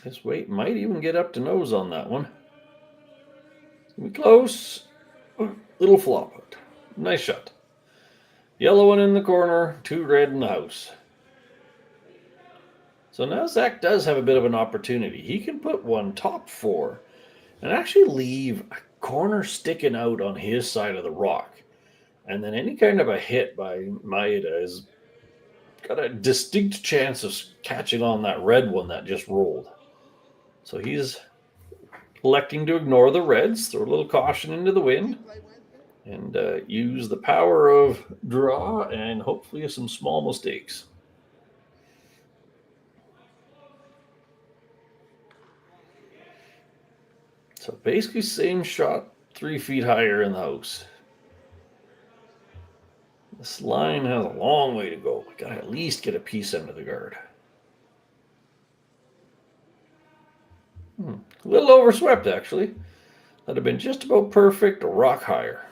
This weight might even get up to nose on that one. It's gonna be close. Little flop out. Nice shot. Yellow one in the corner, 2 red in the house. So now Zach does have a bit of an opportunity. He can put one top 4 and actually leave a corner sticking out on his side of the rock. And then any kind of a hit by Maeda has got a distinct chance of catching on that red one that just rolled. So he's electing to ignore the reds, throw a little caution into the wind, and use the power of draw and hopefully some small mistakes. So basically same shot, 3 feet higher in the house. This line has a long way to go. We gotta at least get a piece under the guard. A little overswept, actually. That'd have been just about perfect, a rock higher.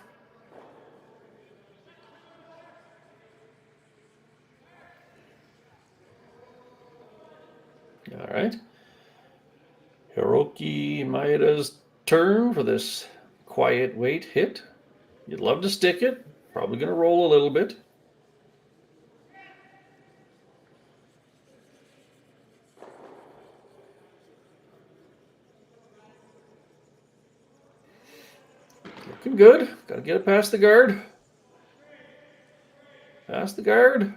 All right. Hiroki Maeda's turn for this quiet weight hit. You'd love to stick it. Probably going to roll a little bit. Looking good. Got to get it past the guard. Past the guard.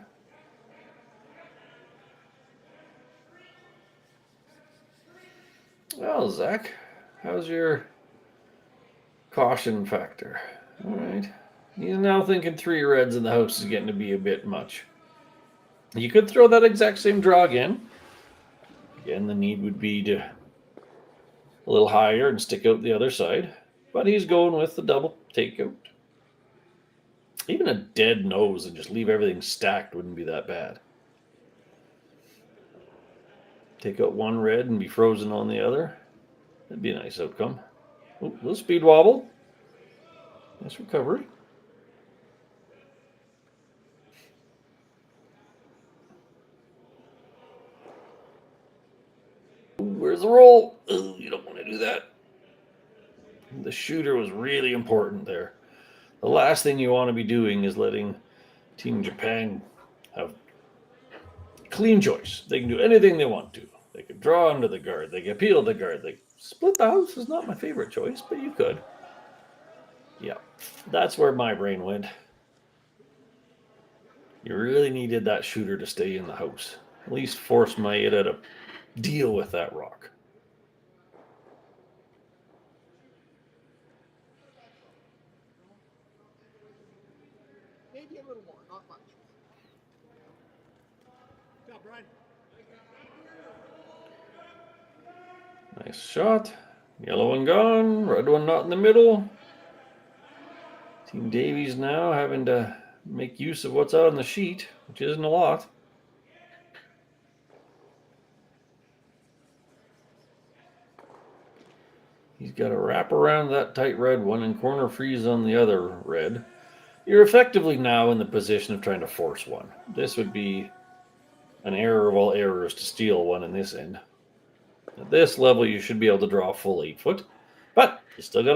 Well, Zach, how's your caution factor? All right. He's now thinking 3 reds in the house is getting to be a bit much. You could throw that exact same draw again. Again, the need would be to a little higher and stick out the other side. But he's going with the double takeout. Even a dead nose and just leave everything stacked wouldn't be that bad. Take out 1 red and be frozen on the other. That'd be a nice outcome. Ooh, little speed wobble. Nice recovery. Ooh, where's the roll? Ooh, you don't want to do that. The shooter was really important there. The last thing you want to be doing is letting Team Japan have clean choice. They can do anything they want to. They could draw under the guard. They could peel the guard. They split the house is not my favorite choice, but you could. Yeah, that's where my brain went. You really needed that shooter to stay in the house. At least force Maeda to deal with that rock. Maybe a little more, not much. Good job, Brian. Nice shot. Yellow one gone. Red one not in the middle. Team Davies now having to make use of what's out on the sheet, which isn't a lot. He's got to wrap around that tight red one and corner freeze on the other red. You're effectively now in the position of trying to force one. This would be an error of all errors to steal one in this end. At this level, you should be able to draw a full 8 foot, but you still got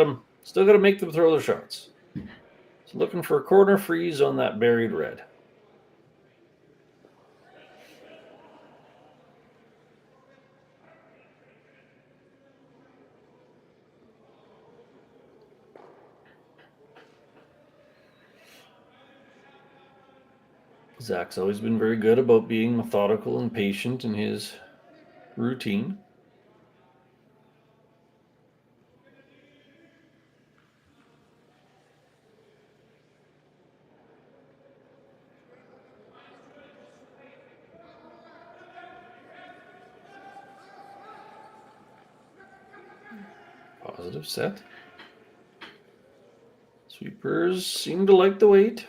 to make them throw their shots. So looking for a corner freeze on that buried red. Zach's always been very good about being methodical and patient in his routine. Positive set. Sweepers seem to like the weight.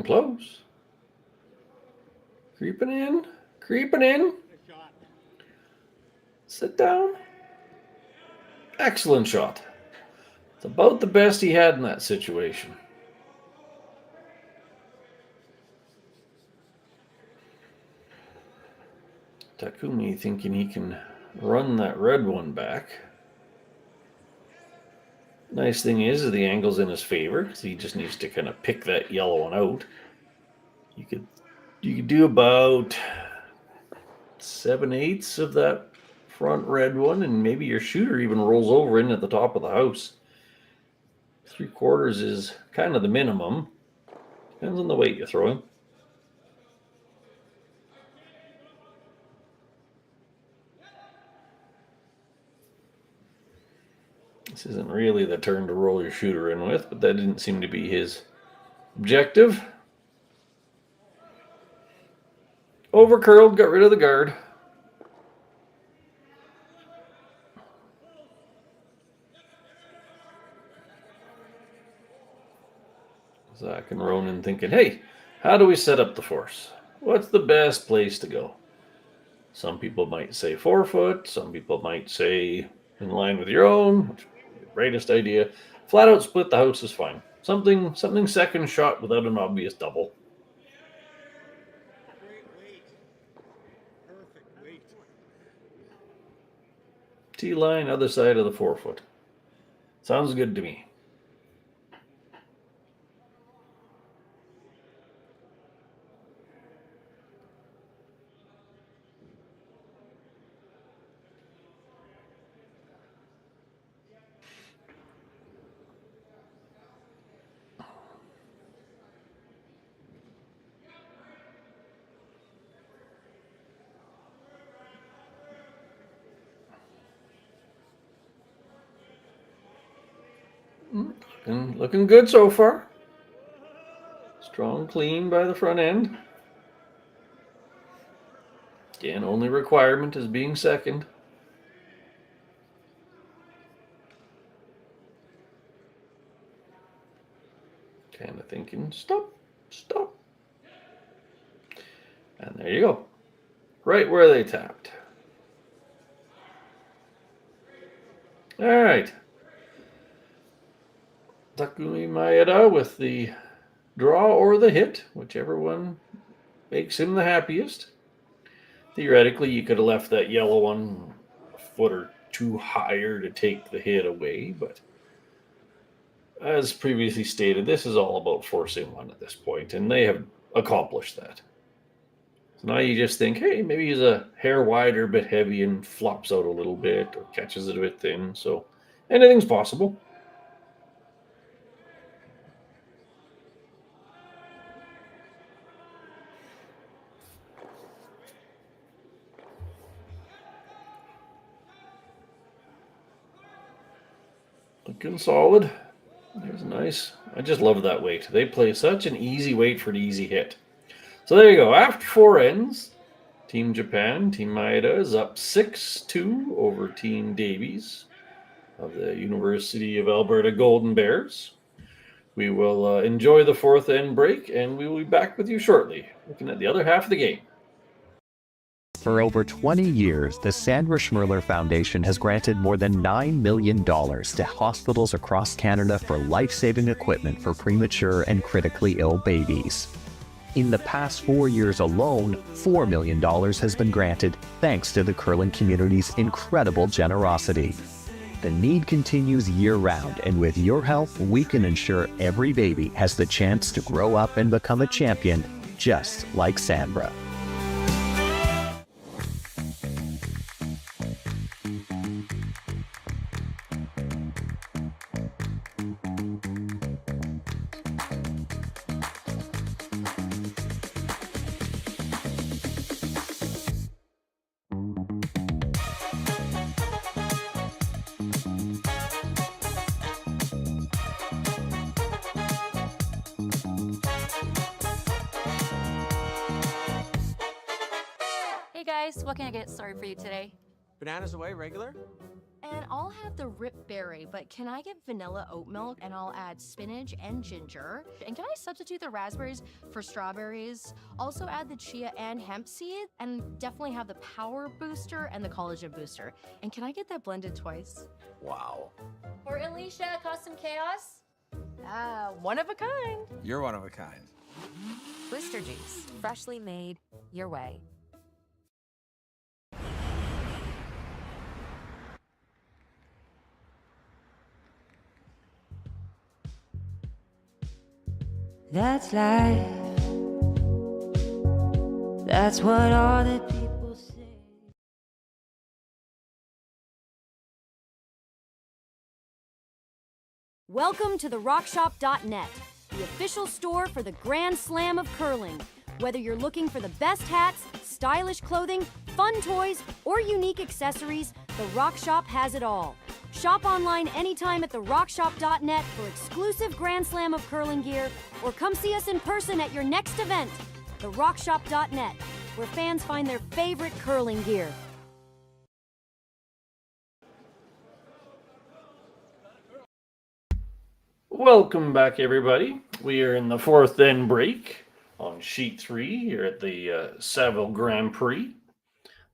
close. Creeping in. Creeping in. Sit down. Excellent shot. It's about the best he had in that situation. Takumi thinking he can run that red one back. Nice thing is the angle's in his favor because he just needs to kind of pick that yellow one out. You could do about 7/8 of that front red one, and maybe your shooter even rolls over in at the top of the house. 3/4 is kind of the minimum. Depends on the weight you're throwing. This isn't really the turn to roll your shooter in with, but that didn't seem to be his objective. Overcurled, got rid of the guard. Zach and Ronan thinking, hey, how do we set up the force? What's the best place to go? Some people might say 4 foot. Some people might say in line with your own, which would be the greatest idea. Flat out split the house is fine. Something second shot without an obvious double. T-line, other side of the 4 foot. Sounds good to me. Looking good so far. Strong clean by the front end. Again, only requirement is being second. Kind of thinking, stop. And there you go. Right where they tapped. All right. Takumi Maeda with the draw or the hit, whichever one makes him the happiest. Theoretically, you could have left that yellow one a foot or two higher to take the hit away, but as previously stated, this is all about forcing one at this point, and they have accomplished that. So now you just think, hey, maybe he's a hair wide or a bit heavy and flops out a little bit or catches it a bit thin, so anything's possible. Looking solid. There's nice. I just love that weight. They play such an easy weight for an easy hit. So there you go. After 4 ends, Team Japan, Team Maeda is up 6-2 over Team Davies of the University of Alberta Golden Bears. We will enjoy the 4th end break, and we will be back with you shortly, looking at the other half of the game. For over 20 years, the Sandra Schmirler Foundation has granted more than $9 million to hospitals across Canada for life-saving equipment for premature and critically ill babies. In the past 4 years alone, $4 million has been granted thanks to the curling community's incredible generosity. The need continues year-round, and with your help, we can ensure every baby has the chance to grow up and become a champion, just like Sandra. Hey guys, what can I get started for you today? Bananas away, regular? And I'll have the rip berry, but can I get vanilla oat milk and I'll add spinach and ginger? And can I substitute the raspberries for strawberries? Also add the chia and hemp seed, and definitely have the power booster and the collagen booster. And can I get that blended twice? Wow. For Alicia, custom chaos? One of a kind. You're one of a kind. Blister juice, freshly made your way. That's life. That's what all the people say. Welcome to the rockshop.net, the official store for the Grand Slam of curling. Whether you're looking for the best hats, stylish clothing, fun toys, or unique accessories, the Rock Shop has it all. Shop online anytime at therockshop.net for exclusive Grand Slam of curling gear, or come see us in person at your next event. Therockshop.net, where fans find their favorite curling gear. Welcome back, everybody. We are in the fourth end break on sheet 3 here at the Saville Grand Prix,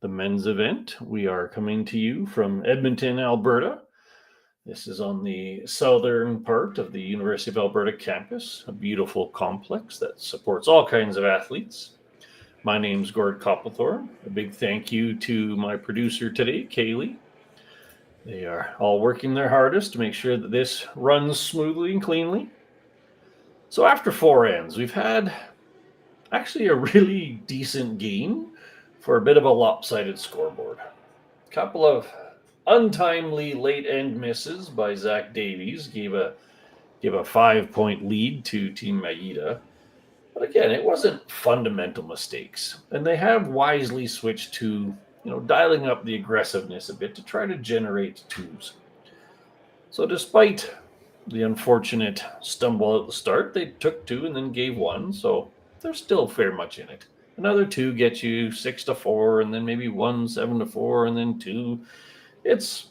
the men's event. We are coming to you from Edmonton, Alberta. This is on the southern part of the University of Alberta campus, a beautiful complex that supports all kinds of athletes. My name's Gord Copplethorne. A big thank you to my producer today, Kaylee. They are all working their hardest to make sure that this runs smoothly and cleanly. So after 4 ends, we've had actually a really decent game for a bit of a lopsided scoreboard. A couple of untimely late end misses by Zach Davies gave a 5-point lead to Team Maeda. But again, it wasn't fundamental mistakes. And they have wisely switched to dialing up the aggressiveness a bit to try to generate twos. So despite the unfortunate stumble at the start, they took 2 and then gave 1, so there's still fair much in it. Another 2 gets you 6-4, and then maybe 1 7-4, and then 2. It's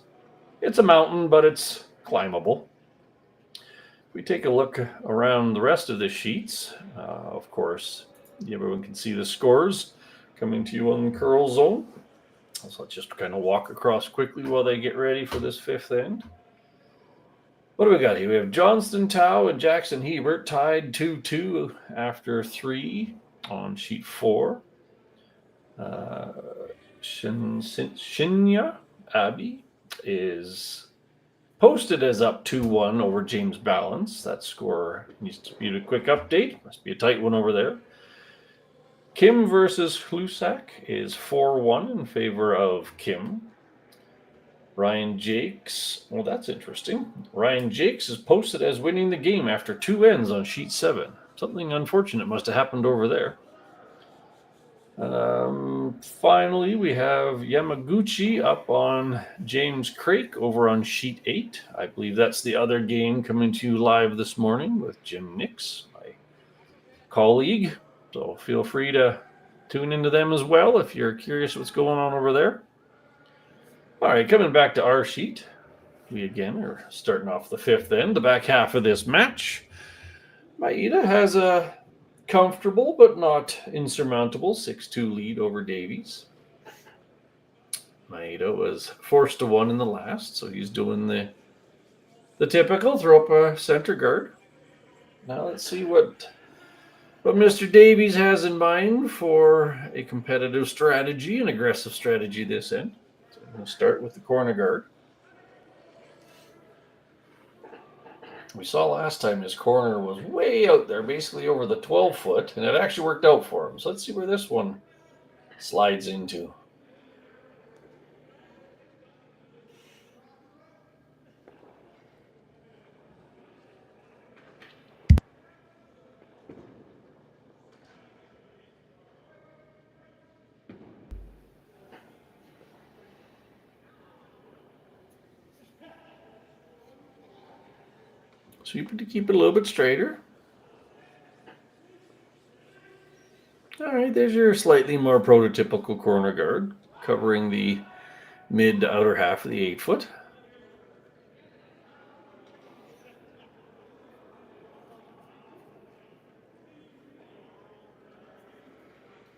a mountain, but it's climbable. If we take a look around the rest of the sheets, of course, everyone can see the scores coming to you on the curl zone. So let's just kind of walk across quickly while they get ready for this 5th end. What do we got here? We have Johnston Tao and Jackson Hebert tied 2-2 after 3 on sheet 4. Shinya Abbey is posted as up 2-1 over James Balance. That score needs to be a quick update. Must be a tight one over there. Kim versus Hlusak is 4-1 in favor of Kim. Ryan Jakes, well, that's interesting. Ryan Jakes is posted as winning the game after 2 ends on sheet 7. Something unfortunate must have happened over there. Finally, we have Yamaguchi up on James Craik over on sheet 8. I believe that's the other game coming to you live this morning with Jim Nix, my colleague. So feel free to tune into them as well if you're curious what's going on over there. All right, coming back to our sheet, we again are starting off the 5th end, the back half of this match. Maeda has a comfortable but not insurmountable 6-2 lead over Davies. Maeda was forced to 1 in the last, so he's doing the typical throw up a center guard. Now let's see what Mr. Davies has in mind for a competitive strategy, an aggressive strategy this end. So I'm going to start with the corner guard. We saw last time his corner was way out there, basically over the 12-foot, and it actually worked out for him. So let's see where this one slides into. Sweep it to keep it a little bit straighter. All right, there's your slightly more prototypical corner guard, covering the mid to outer half of the 8-foot.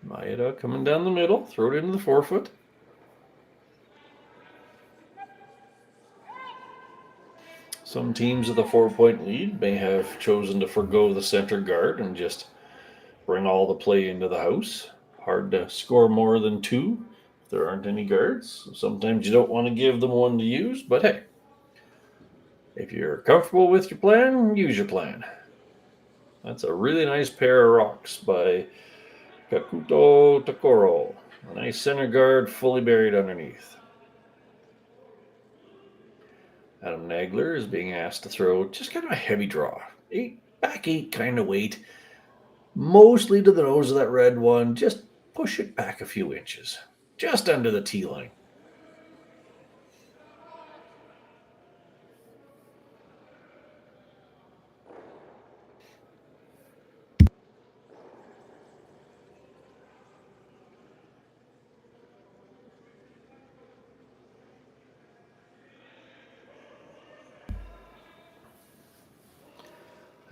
Maeda coming down the middle, throw it into the 4-foot. Some teams with a 4-point lead may have chosen to forego the center guard and just bring all the play into the house. Hard to score more than 2 if there aren't any guards. Sometimes you don't want to give them one to use, but hey, if you're comfortable with your plan, use your plan. That's a really nice pair of rocks by Kakuto Takoro. A nice center guard fully buried underneath. Adam Nagler is being asked to throw just kind of a heavy draw. Back 8 kind of weight. Mostly to the nose of that red one. Just push it back a few inches. Just under the tee line.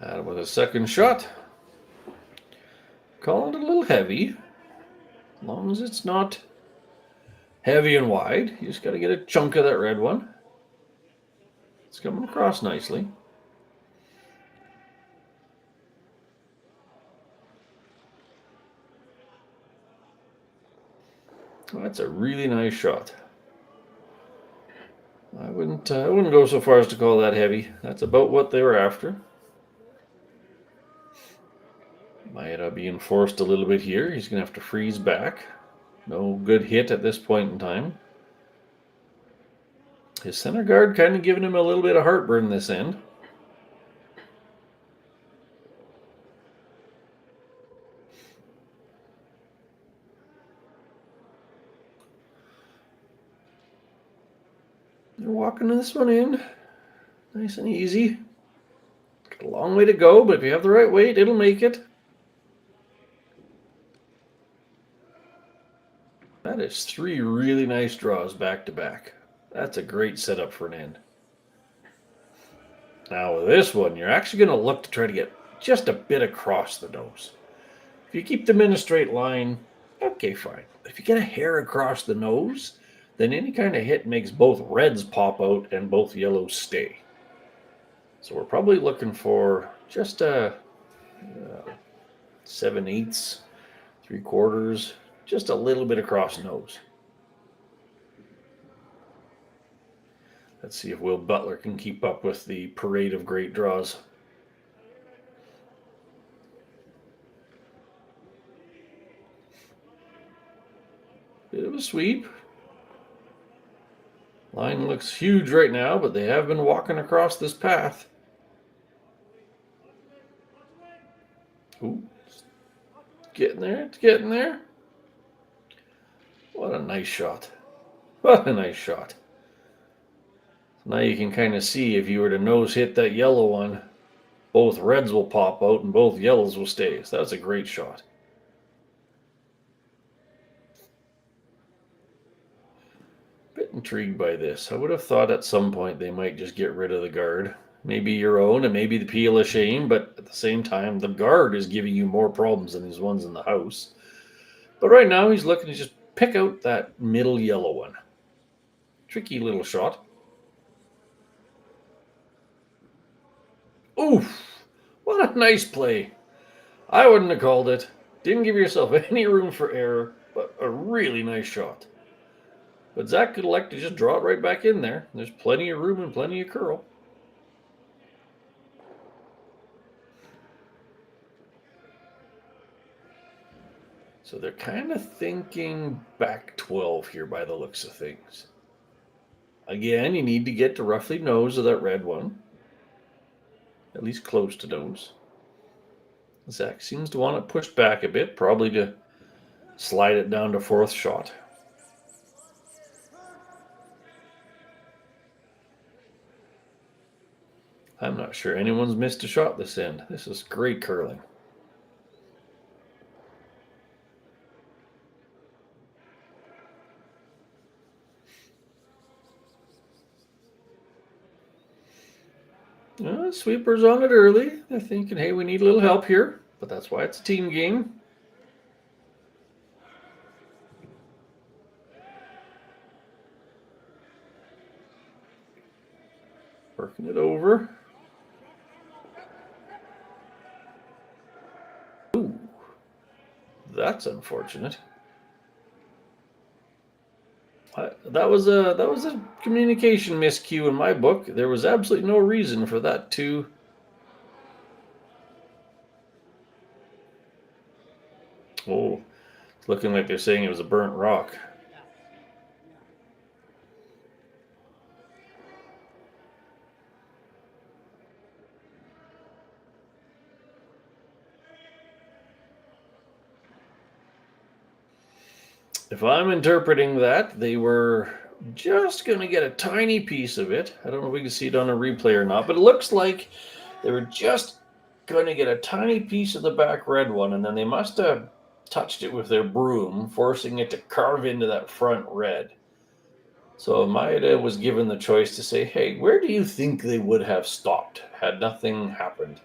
Adam with a second shot. Calling it a little heavy. As long as it's not heavy and wide. You just got to get a chunk of that red one. It's coming across nicely. Oh, that's a really nice shot. I wouldn't go so far as to call that heavy. That's about what they were after. Maeda being forced a little bit here. He's going to have to freeze back. No good hit at this point in time. His center guard kind of giving him a little bit of heartburn this end. They're walking this one in. Nice and easy. Got a long way to go, but if you have the right weight, it'll make it. That is 3 really nice draws back to back. That's a great setup for an end. Now with this one, you're actually going to look to try to get just a bit across the nose. If you keep them in a straight line, okay, fine. If you get a hair across the nose, then any kind of hit makes both reds pop out and both yellows stay. So we're probably looking for just a 7/8, 3/4, just a little bit across nose. Let's see if Will Butler can keep up with the parade of great draws. Bit of a sweep. Line looks huge right now, but they have been walking across this path. Ooh, it's getting there, it's getting there. What a nice shot. What a nice shot. Now you can kind of see if you were to nose hit that yellow one, both reds will pop out and both yellows will stay. So that's a great shot. Bit intrigued by this. I would have thought at some point they might just get rid of the guard. Maybe your own and maybe the peel of shame, but at the same time, the guard is giving you more problems than these ones in the house. But right now he's looking to just pick out that middle yellow one. Tricky little shot. Oof! What a nice play. I wouldn't have called it. Didn't give yourself any room for error, but a really nice shot. But Zach could elect to just draw it right back in there. There's plenty of room and plenty of curl. So they're kind of thinking back 12 here by the looks of things. Again, you need to get to roughly nose of that red one. At least close to nose. Zach seems to want it pushed back a bit, probably to slide it down to 4th shot. I'm not sure anyone's missed a shot this end. This is great curling. Sweepers on it early. They're thinking, hey, we need a little help here. But that's why it's a team game. Working it over. Ooh, that's unfortunate. That was a communication miscue in my book. There was absolutely no reason for that to. Oh, it's looking like they're saying it was a burnt rock. If I'm interpreting that, they were just going to get a tiny piece of it. I don't know if we can see it on a replay or not, but it looks like they were just going to get a tiny piece of the back red one, and then they must have touched it with their broom, forcing it to carve into that front red. So Maeda was given the choice to say, hey, where do you think they would have stopped had nothing happened?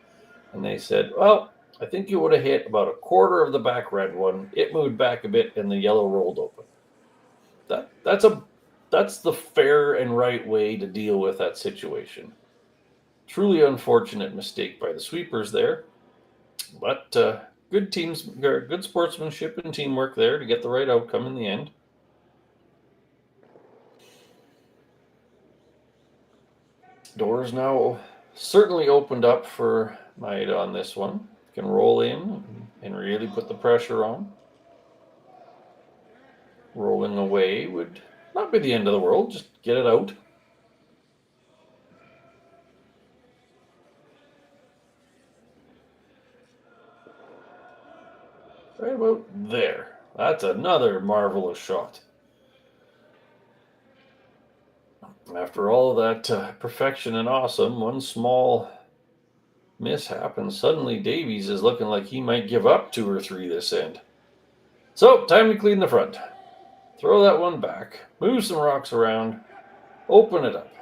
And they said, well, I think you would have hit about a quarter of the back red one. It moved back a bit, and the yellow rolled open. That's the fair and right way to deal with that situation. Truly unfortunate mistake by the sweepers there, but good sportsmanship and teamwork there to get the right outcome in the end. Doors now certainly opened up for Maeda on this one. Can roll in and really put the pressure on. Rolling away would not be the end of the world. Just get it out. Right about there. That's another marvelous shot. After all of that perfection and awesome, one small mishap, and suddenly Davies is looking like he might give up 2 or 3 this end. So, time to clean the front. Throw that one back. Move some rocks around. Open it up.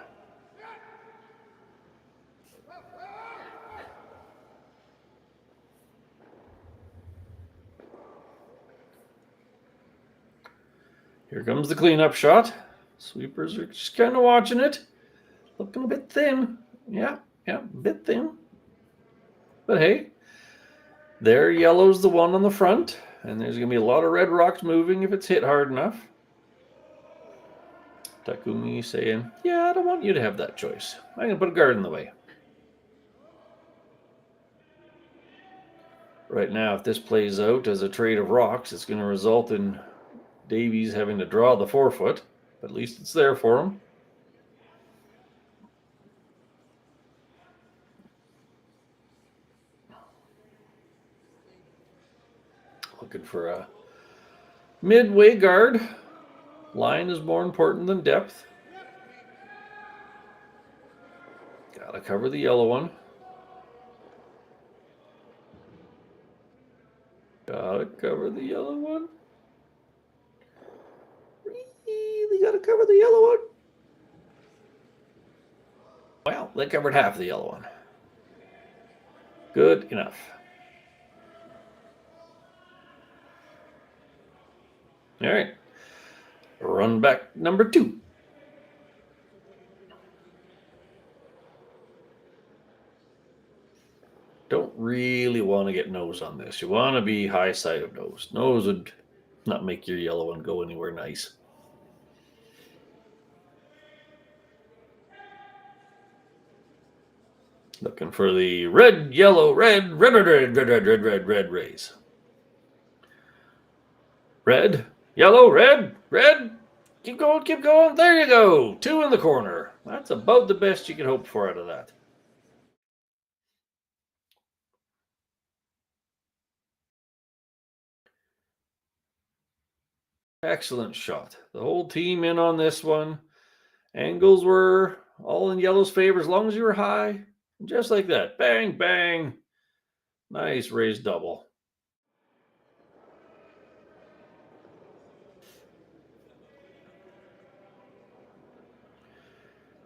Here comes the cleanup shot. Sweepers are just kind of watching it. Looking a bit thin. Yeah, a bit thin. But hey, there yellow's the one on the front, and there's going to be a lot of red rocks moving if it's hit hard enough. Takumi saying, yeah, I don't want you to have that choice. I'm going to put a guard in the way. Right now, if this plays out as a trade of rocks, it's going to result in Davies having to draw the 4-foot. But at least it's there for him. Looking for a midway guard. Line is more important than depth. Gotta cover the yellow one. Gotta cover the yellow one. Really gotta cover the yellow one. Well, they covered half the yellow one. Good enough. All right. Run back number 2. Don't really want to get nose on this. You want to be high side of nose. Nose would not make your yellow one go anywhere nice. Looking for the red, yellow, red rays. Red, yellow, red. Keep going, keep going. There you go. 2 in the corner. That's about the best you can hope for out of that. Excellent shot. The whole team in on this one. Angles were all in yellow's favor as long as you were high. Just like that. Bang, bang. Nice raised double.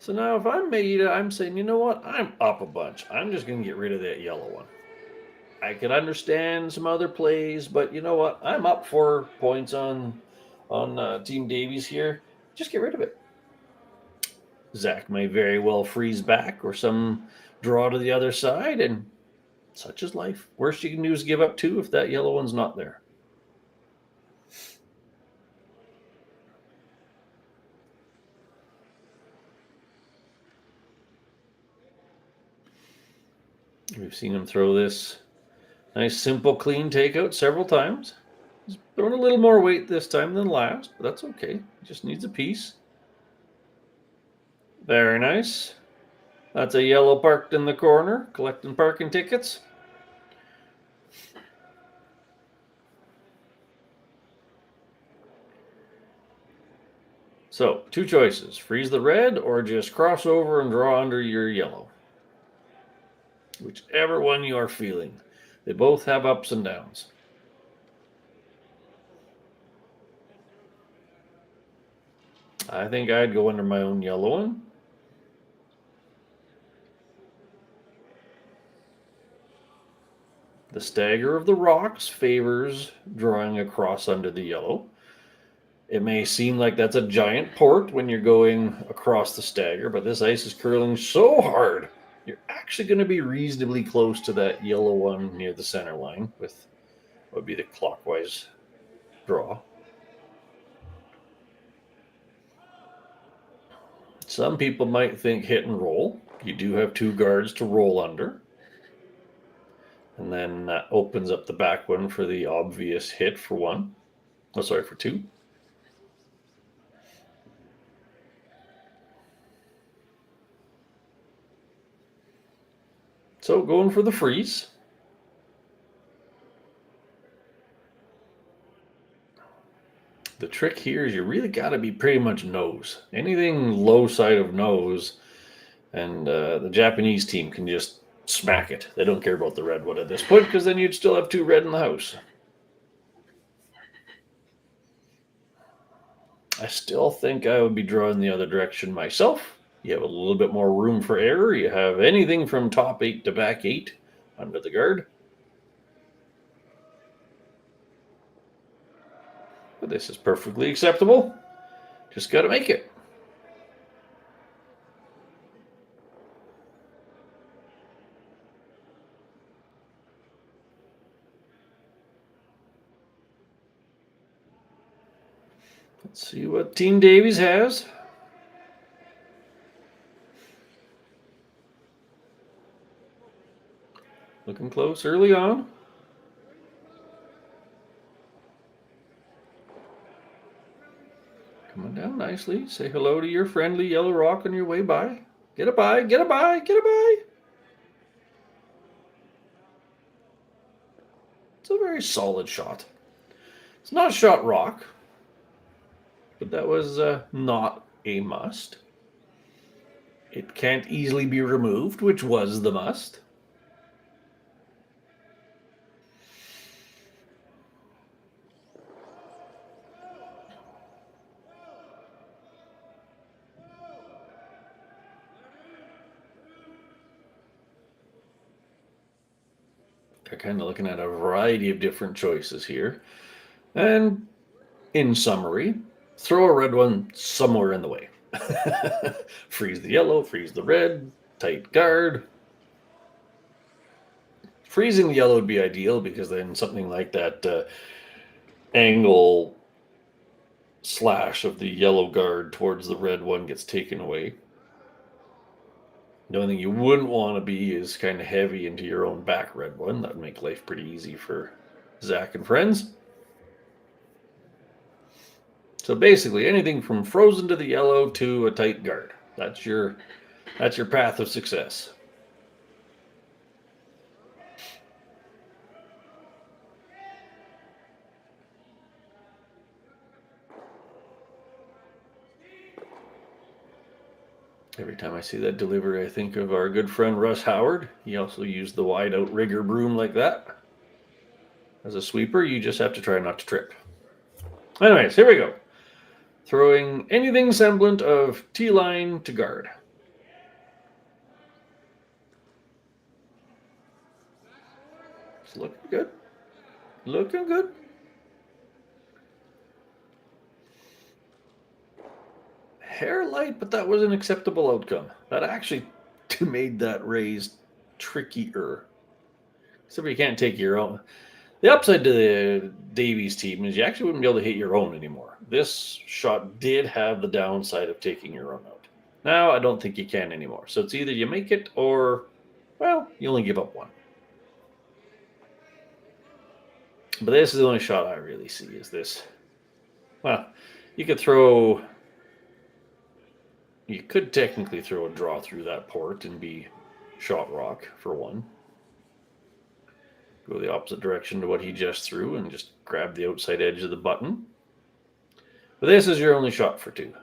So now if I'm Maeda, I'm saying, you know what? I'm up a bunch. I'm just going to get rid of that yellow one. I could understand some other plays, but you know what? I'm up 4 points on Team Davies here. Just get rid of it. Zach may very well freeze back or some draw to the other side, and such is life. Worst you can do is give up 2 if that yellow one's not there. We've seen him throw this nice, simple, clean takeout several times. He's throwing a little more weight this time than last, but that's okay. He just needs a piece. Very nice. That's a yellow parked in the corner, collecting parking tickets. So, 2 choices. Freeze the red or just cross over and draw under your yellow. Whichever one you are feeling. They both have ups and downs. I think I'd go under my own yellow one. The stagger of the rocks favors drawing across under the yellow. It may seem like that's a giant port when you're going across the stagger, but this ice is curling so hard, you're actually going to be reasonably close to that yellow one near the center line with what would be the clockwise draw. Some people might think hit and roll. You do have 2 guards to roll under. And then that opens up the back one for the obvious hit for 1. Oh, sorry, for 2. So going for the freeze. The trick here is you really got to be pretty much nose. Anything low side of nose, and the Japanese team can just smack it. They don't care about the red one at this point, because then you'd still have 2 red in the house. I still think I would be drawing the other direction myself. You have a little bit more room for error. You have anything from top 8 to back 8 under the guard. But this is perfectly acceptable. Just got to make it. Let's see what Team Davies has. Looking close early on. Coming down nicely. Say hello to your friendly yellow rock on your way by. Get a bye, get a bye, get a bye. It's a very solid shot. It's not a shot rock, but that was not a must. It can't easily be removed, which was the must. They're kind of looking at a variety of different choices here. And in summary, throw a red one somewhere in the way. Freeze the yellow, freeze the red, tight guard. Freezing the yellow would be ideal, because then something like that angle slash of the yellow guard towards the red one gets taken away. The only thing you wouldn't want to be is kind of heavy into your own back red one. That would make life pretty easy for Zach and friends. So basically, anything from frozen to the yellow to a tight guard. That's your path of success. Every time I see that delivery, I think of our good friend Russ Howard. He also used the wide-out rigger broom like that. As a sweeper, you just have to try not to trip. Anyways, here we go. Throwing anything semblant of T-line to guard. Good. Looking good. Hair light, but that was an acceptable outcome. That actually made that raise trickier. Except you can't take your own. The upside to the Davies team is you actually wouldn't be able to hit your own anymore. This shot did have the downside of taking your own out. Now I don't think you can anymore. So it's either you make it or, well, you only give up one. But this is the only shot I really see is this. Well, you could technically throw a draw through that port and be shot rock for one. Go the opposite direction to what he just threw and just grab the outside edge of the button. But this is your only shot for two.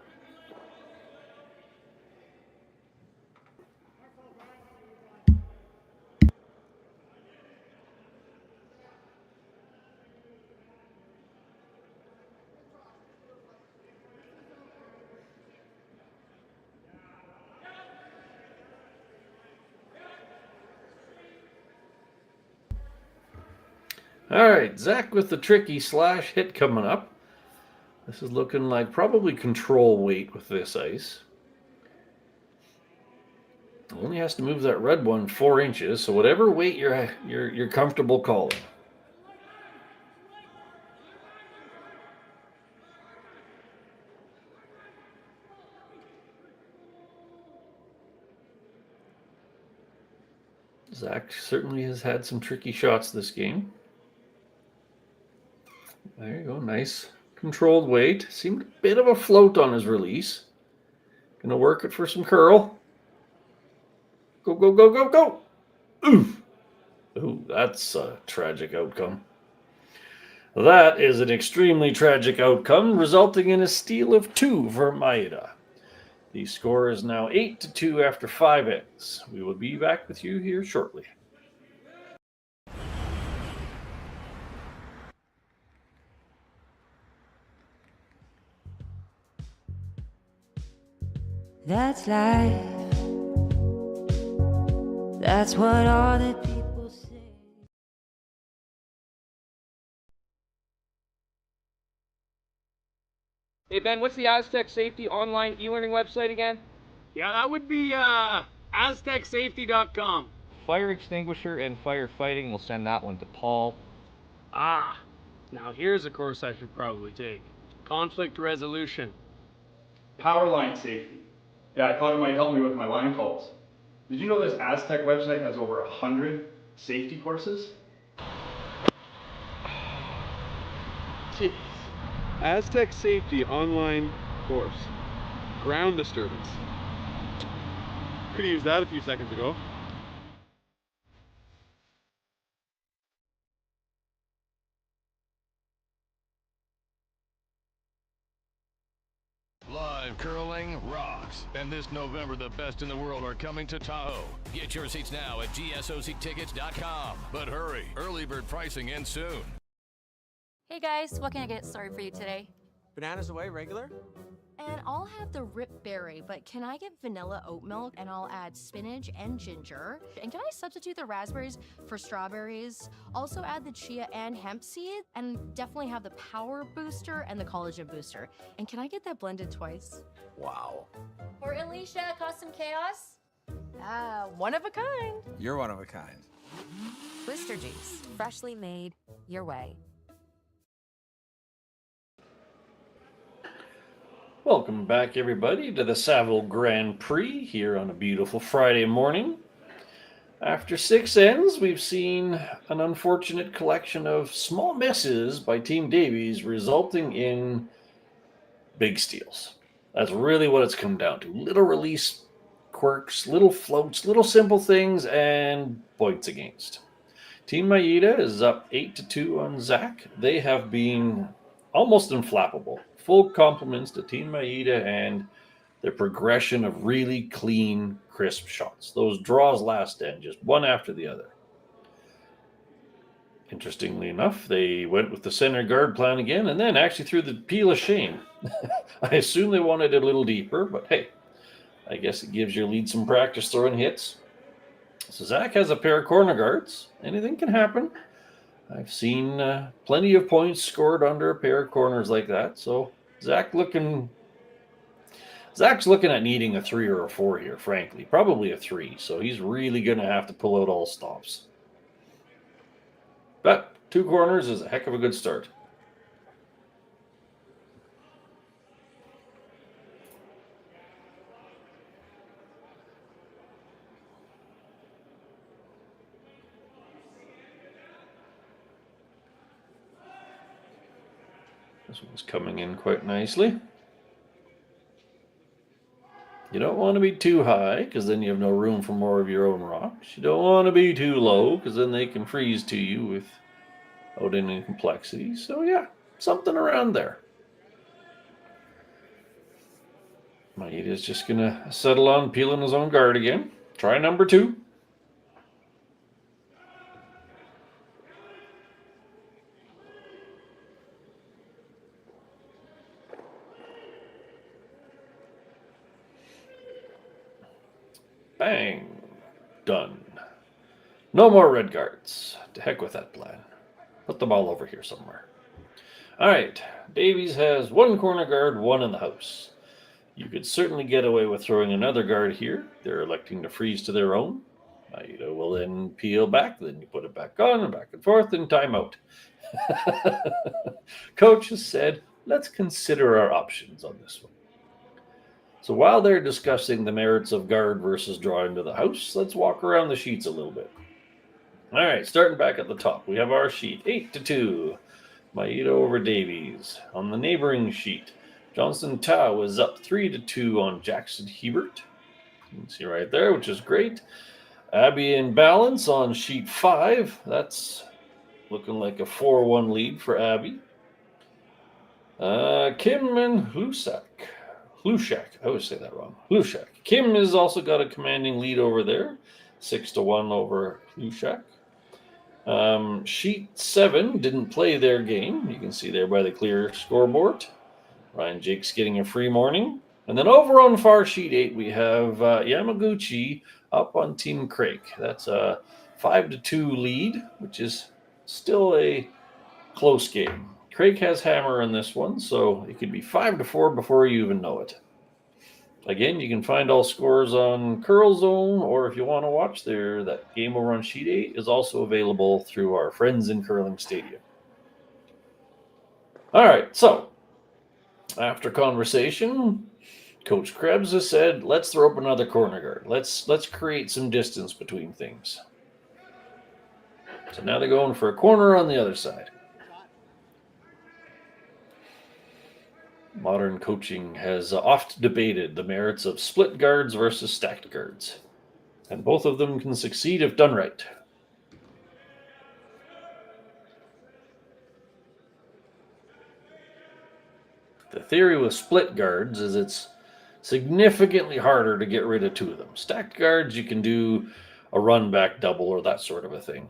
All right, Zach with the tricky slash hit coming up. This is looking like probably control weight with this ice. Only has to move that red one 4 inches, so whatever weight you're comfortable calling. Zach certainly has had some tricky shots this game. There you go, nice controlled weight. Seemed a bit of a float on his release. Gonna work it for some curl. Go, go, go, go, go! Oof! Ooh, that's a tragic outcome. That is an extremely tragic outcome, resulting in a steal of 2 for Maeda. The score is now 8-2 after 5 ends. We will be back with you here shortly. That's life. That's what all the people say. Hey Ben, what's the Aztec Safety online e-learning website again? Yeah, that would be aztecsafety.com. Fire extinguisher and firefighting, we'll send that one to Paul. Ah, now here's a course I should probably take. Conflict resolution. Power line safety. Yeah, I thought it might help me with my line calls. Did you know this Aztec website has over 100 safety courses? Jeez. Aztec Safety online course. Ground disturbance. Could have used that a few seconds ago. Live curling rocks. And this November, the best in the world are coming to Tahoe. Get your seats now at gsoctickets.com. But hurry, early bird pricing ends soon. Hey guys, what can I get started for you today? Bananas away, regular? And I'll have the rip berry, but can I get vanilla oat milk and I'll add spinach and ginger? And can I substitute the raspberries for strawberries? Also add the chia and hemp seed, and definitely have the power booster and the collagen booster. And can I get that blended twice? Wow. For Alicia, Custom Chaos? One of a kind. You're one of a kind. Blister juice, freshly made, your way. Welcome back, everybody, to the Saville Grand Prix here on a beautiful Friday morning. After 6 ends, we've seen an unfortunate collection of small misses by Team Davies, resulting in big steals. That's really what it's come down to. Little release quirks, little floats, little simple things, and points against. Team Maeda is up 8-2 on Zach. They have been almost unflappable. Full compliments to Team Maeda and their progression of really clean, crisp shots. Those draws last end, just one after the other. Interestingly enough, they went with the center guard plan again and then actually threw the peel of shame. I assume they wanted it a little deeper, but hey, I guess it gives your lead some practice throwing hits. So Zach has a pair of corner guards. Anything can happen. I've seen plenty of points scored under a pair of corners like that. So Zach's looking at needing a 3 or a 4 here, frankly. Probably a 3. So he's really going to have to pull out all stops. But 2 corners is a heck of a good start. This one's coming in quite nicely. You don't want to be too high, because then you have no room for more of your own rocks. You don't want to be too low, because then they can freeze to you without any complexity. So yeah, something around there. Maeda's just going to settle on peeling his own guard again. Try number 2. Bang. Done. No more red guards. To heck with that plan. Put the ball over here somewhere. All right. Davies has 1 corner guard, 1 in the house. You could certainly get away with throwing another guard here. They're electing to freeze to their own. Maeda will then peel back. Then you put it back on and back and forth and timeout. Coach has said, let's consider our options on this one. So while they're discussing the merits of guard versus drawing to the house, let's walk around the sheets a little bit. All right, starting back at the top, we have our sheet 8-2. Maeda over Davies. On the neighboring sheet, Johnson Tao is up 3-2 on Jackson Hebert. You can see right there, which is great. Abby in balance on sheet 5. That's looking like a 4-1 lead for Abby. Kim and Hlushak. I always say that wrong. Hlushak. Kim has also got a commanding lead over there. 6-1 over Hlushak. Sheet 7 didn't play their game. You can see there by the clear scoreboard. Ryan Jake's getting a free morning. And then over on far sheet 8, we have Yamaguchi up on Team Craig. That's a 5-2 lead, which is still a close game. Craig has hammer in this one, so it could be 5-4 before you even know it. Again, you can find all scores on Curl Zone, or if you want to watch there, that game over on sheet 8 is also available through our friends in Curling Stadium. All right, so after conversation, Coach Krebs has said, let's throw up another corner guard. Let's create some distance between things. So now they're going for a corner on the other side. Modern coaching has oft debated the merits of split guards versus stacked guards, and both of them can succeed if done right. The theory with split guards is it's significantly harder to get rid of 2 of them. Stacked guards, you can do a run back double or that sort of a thing.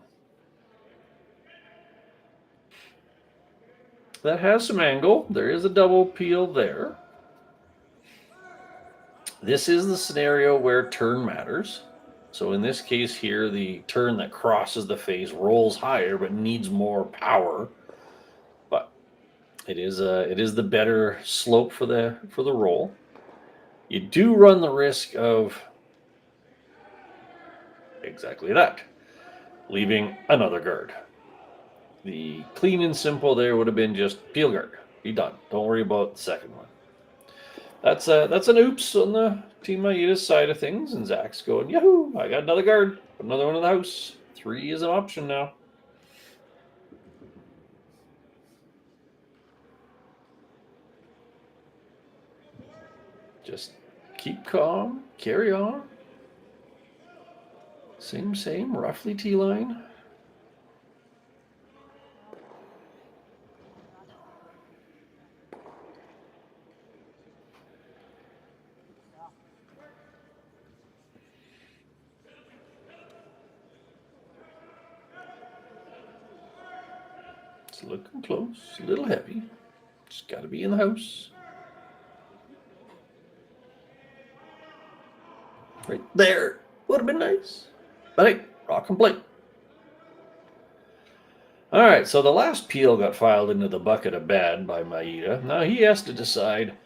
That has some angle. There is a double peel there. This is the scenario where turn matters. So in this case here, the turn that crosses the face rolls higher but needs more power. But it is the better slope for the roll. You do run the risk of exactly that, leaving another guard. The clean and simple there would have been just peel guard. Be done. Don't worry about the second one. That's an oops on the Team Maeda's side of things, and Zach's going, yahoo! I got another guard. Put another one in the house. 3 is an option now. Just keep calm. Carry on. Same. Roughly T-line. It's looking close, a little heavy. Just got to be in the house. Right there. Would have been nice. But hey, rock and play. All right, so the last peel got filed into the bucket of bad by Maeda. Now he has to decide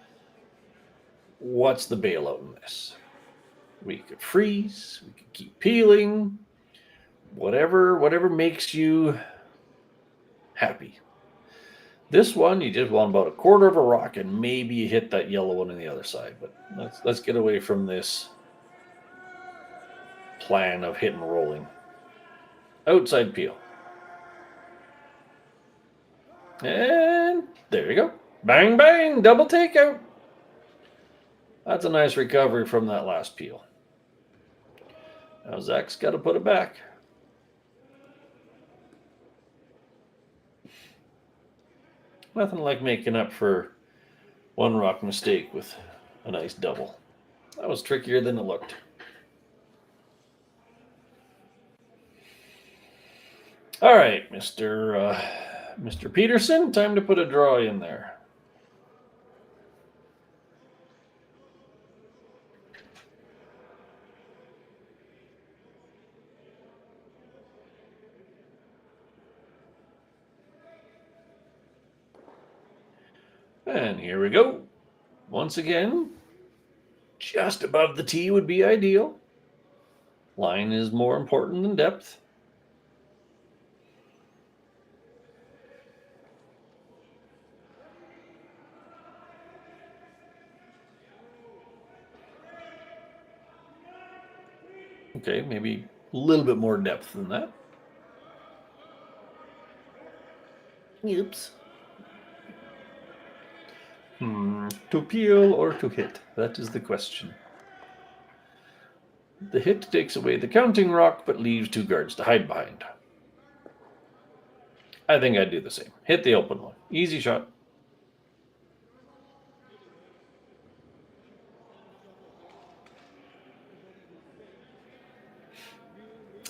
what's the bailout in this. We could freeze, we could keep peeling, whatever makes you happy. This one, you just want about a quarter of a rock, and maybe you hit that yellow one on the other side. But let's get away from this plan of hit and rolling. Outside peel. And there you go. Bang, bang, double takeout. That's a nice recovery from that last peel. Now Zach's got to put it back. Nothing like making up for one rock mistake with a nice double. That was trickier than it looked. All right, Mr. Peterson, time to put a draw in there. And here we go. Once again, just above the tee would be ideal. Line is more important than depth. Okay, maybe a little bit more depth than that. Oops. To peel or to hit? That is the question. The hit takes away the counting rock, but leaves two guards to hide behind. I think I'd do the same. Hit the open one. Easy shot.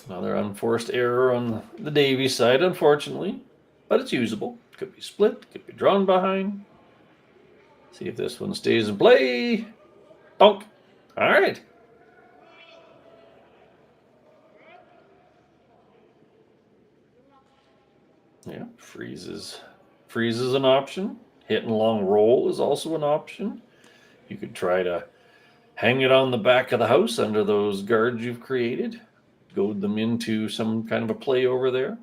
Another unforced error on the Davies side, unfortunately. But it's usable. Could be split, could be drawn behind. See if this one stays in play. Donk. All right. Yeah, freezes an option. Hit and long roll is also an option. You could try to hang it on the back of the house under those guards you've created. Goad them into some kind of a play over there.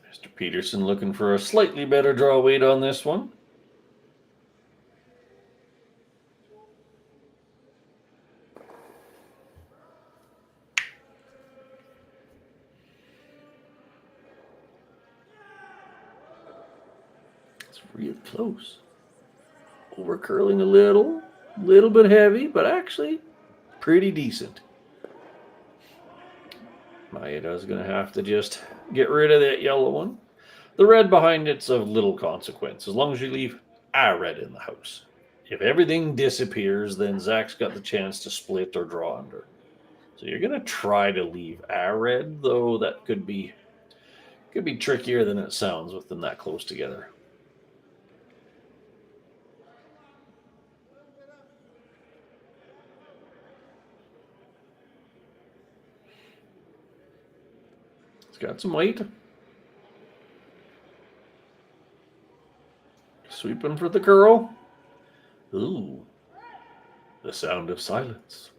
Mr. Peterson looking for a slightly better draw weight on this one. It's real close. Over curling a little bit heavy, but actually pretty decent. Maeda's going to have to just get rid of that yellow one. The red behind it's of little consequence, as long as you leave a red in the house. If everything disappears, then Zach's got the chance to split or draw under. So you're going to try to leave a red, though that could be trickier than it sounds with them that close together. It's got some weight. Sweeping for the curl. Ooh. The sound of silence.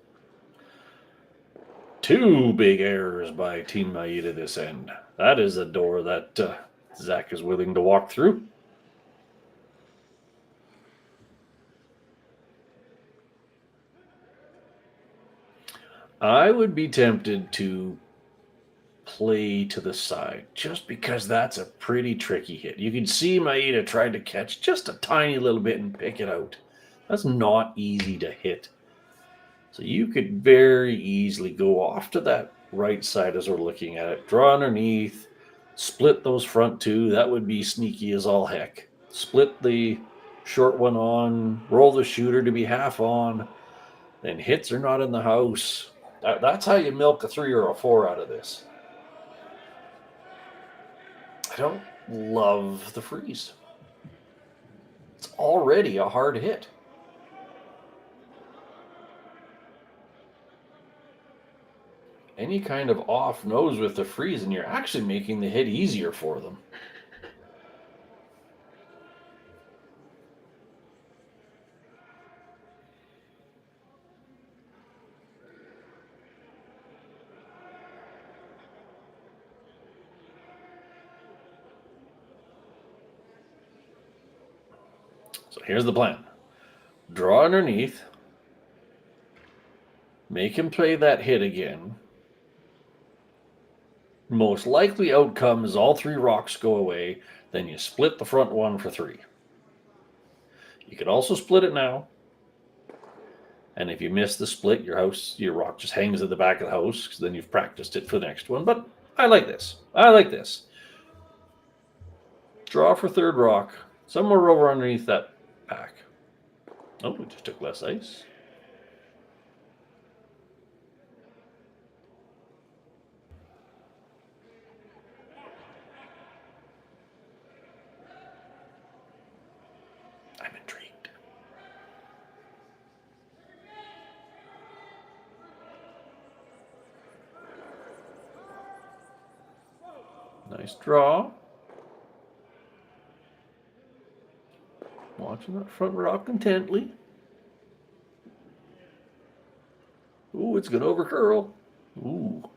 Two big errors by Team Maeda this end. That is a door that Zach is willing to walk through. I would be tempted to play to the side just because that's a pretty tricky hit. You can see Maeda tried to catch just a tiny little bit and pick it out. That's not easy to hit. So you could very easily go off to that right side as we're looking at it. Draw underneath, split those front two. That would be sneaky as all heck. Split the short one on, roll the shooter to be half on. Then hits are not in the house. That's how you milk a 3 or a 4 out of this. love the freeze. It's already a hard hit. Any kind of off nose with the freeze, and you're actually making the hit easier for them. So here's the plan. Draw underneath. Make him play that hit again. Most likely outcome is all 3 rocks go away. Then you split the front one for 3. You could also split it now. And if you miss the split, your rock just hangs at the back of the house, because then you've practiced it for the next one. But I like this. I like this. Draw for 3rd rock. Somewhere over underneath that pack. Oh, we just took less ice. I'm intrigued. Nice draw. Watching that front rock intently. Ooh, it's going to overcurl. Ooh.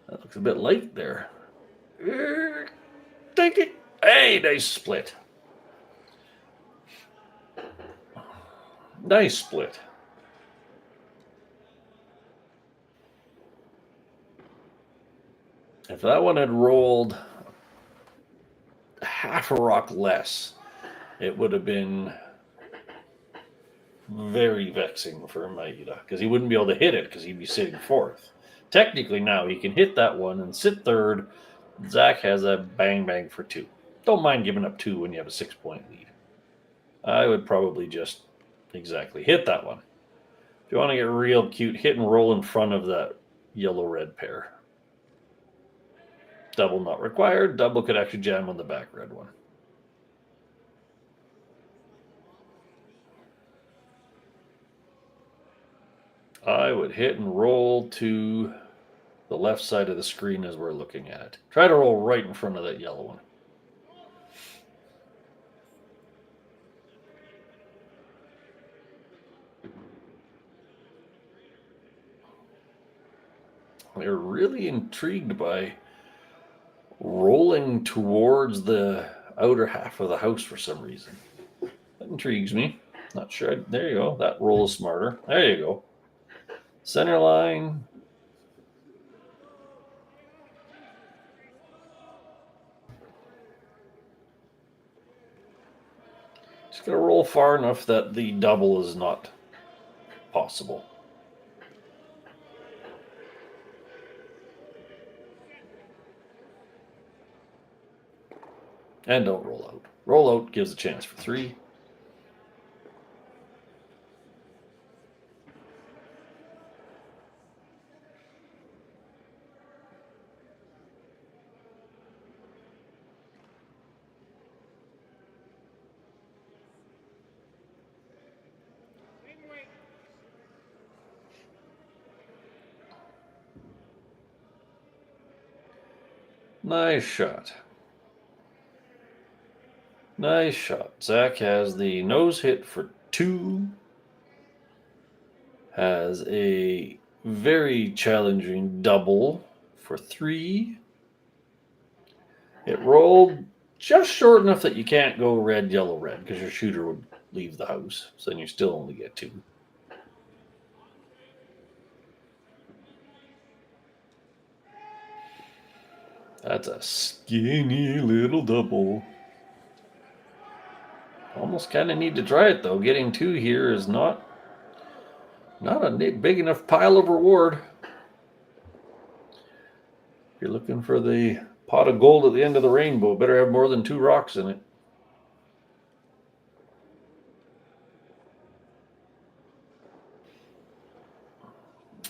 That looks a bit light there. Take it. Hey, nice split. Nice split. If that one had rolled half a rock less, it would have been very vexing for Maeda, because he wouldn't be able to hit it because he'd be sitting 4th. Technically now he can hit that one and sit 3rd. Zach has a bang for 2. Don't mind giving up 2 when you have a 6-point lead. I would probably just exactly hit that one. If you want to get real cute, hit and roll in front of that yellow-red pair. Double not required. Double could actually jam on the back red one. I would hit and roll to the left side of the screen as we're looking at it. Try to roll right in front of that yellow one. They're really intrigued by rolling towards the outer half of the house for some reason. That intrigues me. Not sure. There you go. That roll is smarter. There you go. Center line. Just going to roll far enough that the double is not possible. And don't roll out. Roll out gives a chance for 3. Nice shot. Nice shot. Zach has the nose hit for 2. Has a very challenging double for 3. It rolled just short enough that you can't go red, yellow, red, because your shooter would leave the house. So then you still only get 2. That's a skinny little double. Almost kind of need to try it, though. Getting 2 here is not a big enough pile of reward. If you're looking for the pot of gold at the end of the rainbow, better have more than 2 rocks in it.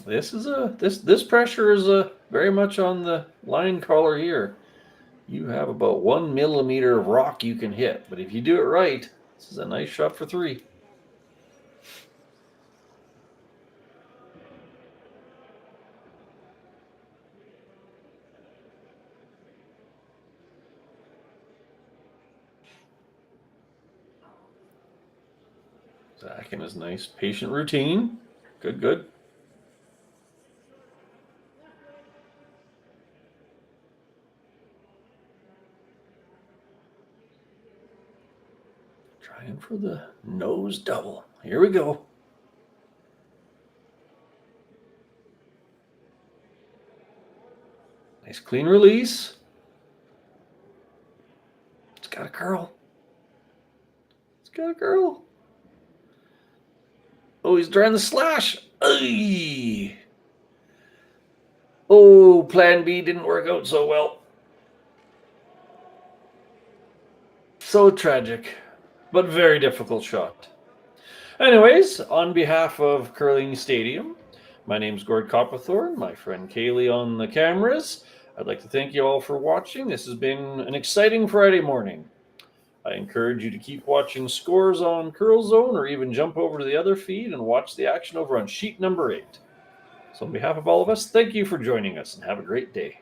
This pressure is very much on the line caller here. you have about 1 millimeter of rock you can hit. But if you do it right, this is a nice shot for 3. Zach and his nice patient routine. Good, good. Trying for the nose double. Here we go. Nice clean release. It's got a curl. It's got a curl. Oh, he's trying the slash. Ay. Oh, plan B didn't work out so well. So tragic, but very difficult shot. Anyways, on behalf of Curling Stadium, my name's Gord Copperthorne, my friend Kaylee on the cameras. I'd like to thank you all for watching. This has been an exciting Friday morning. I encourage you to keep watching scores on Curl Zone or even jump over to the other feed and watch the action over on sheet number 8. So on behalf of all of us, thank you for joining us and have a great day.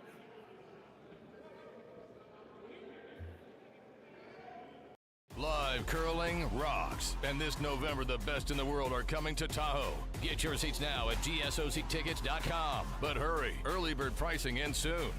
Live curling rocks. And this November, the best in the world are coming to Tahoe. Get your seats now at gsoctickets.com. But hurry, early bird pricing ends soon.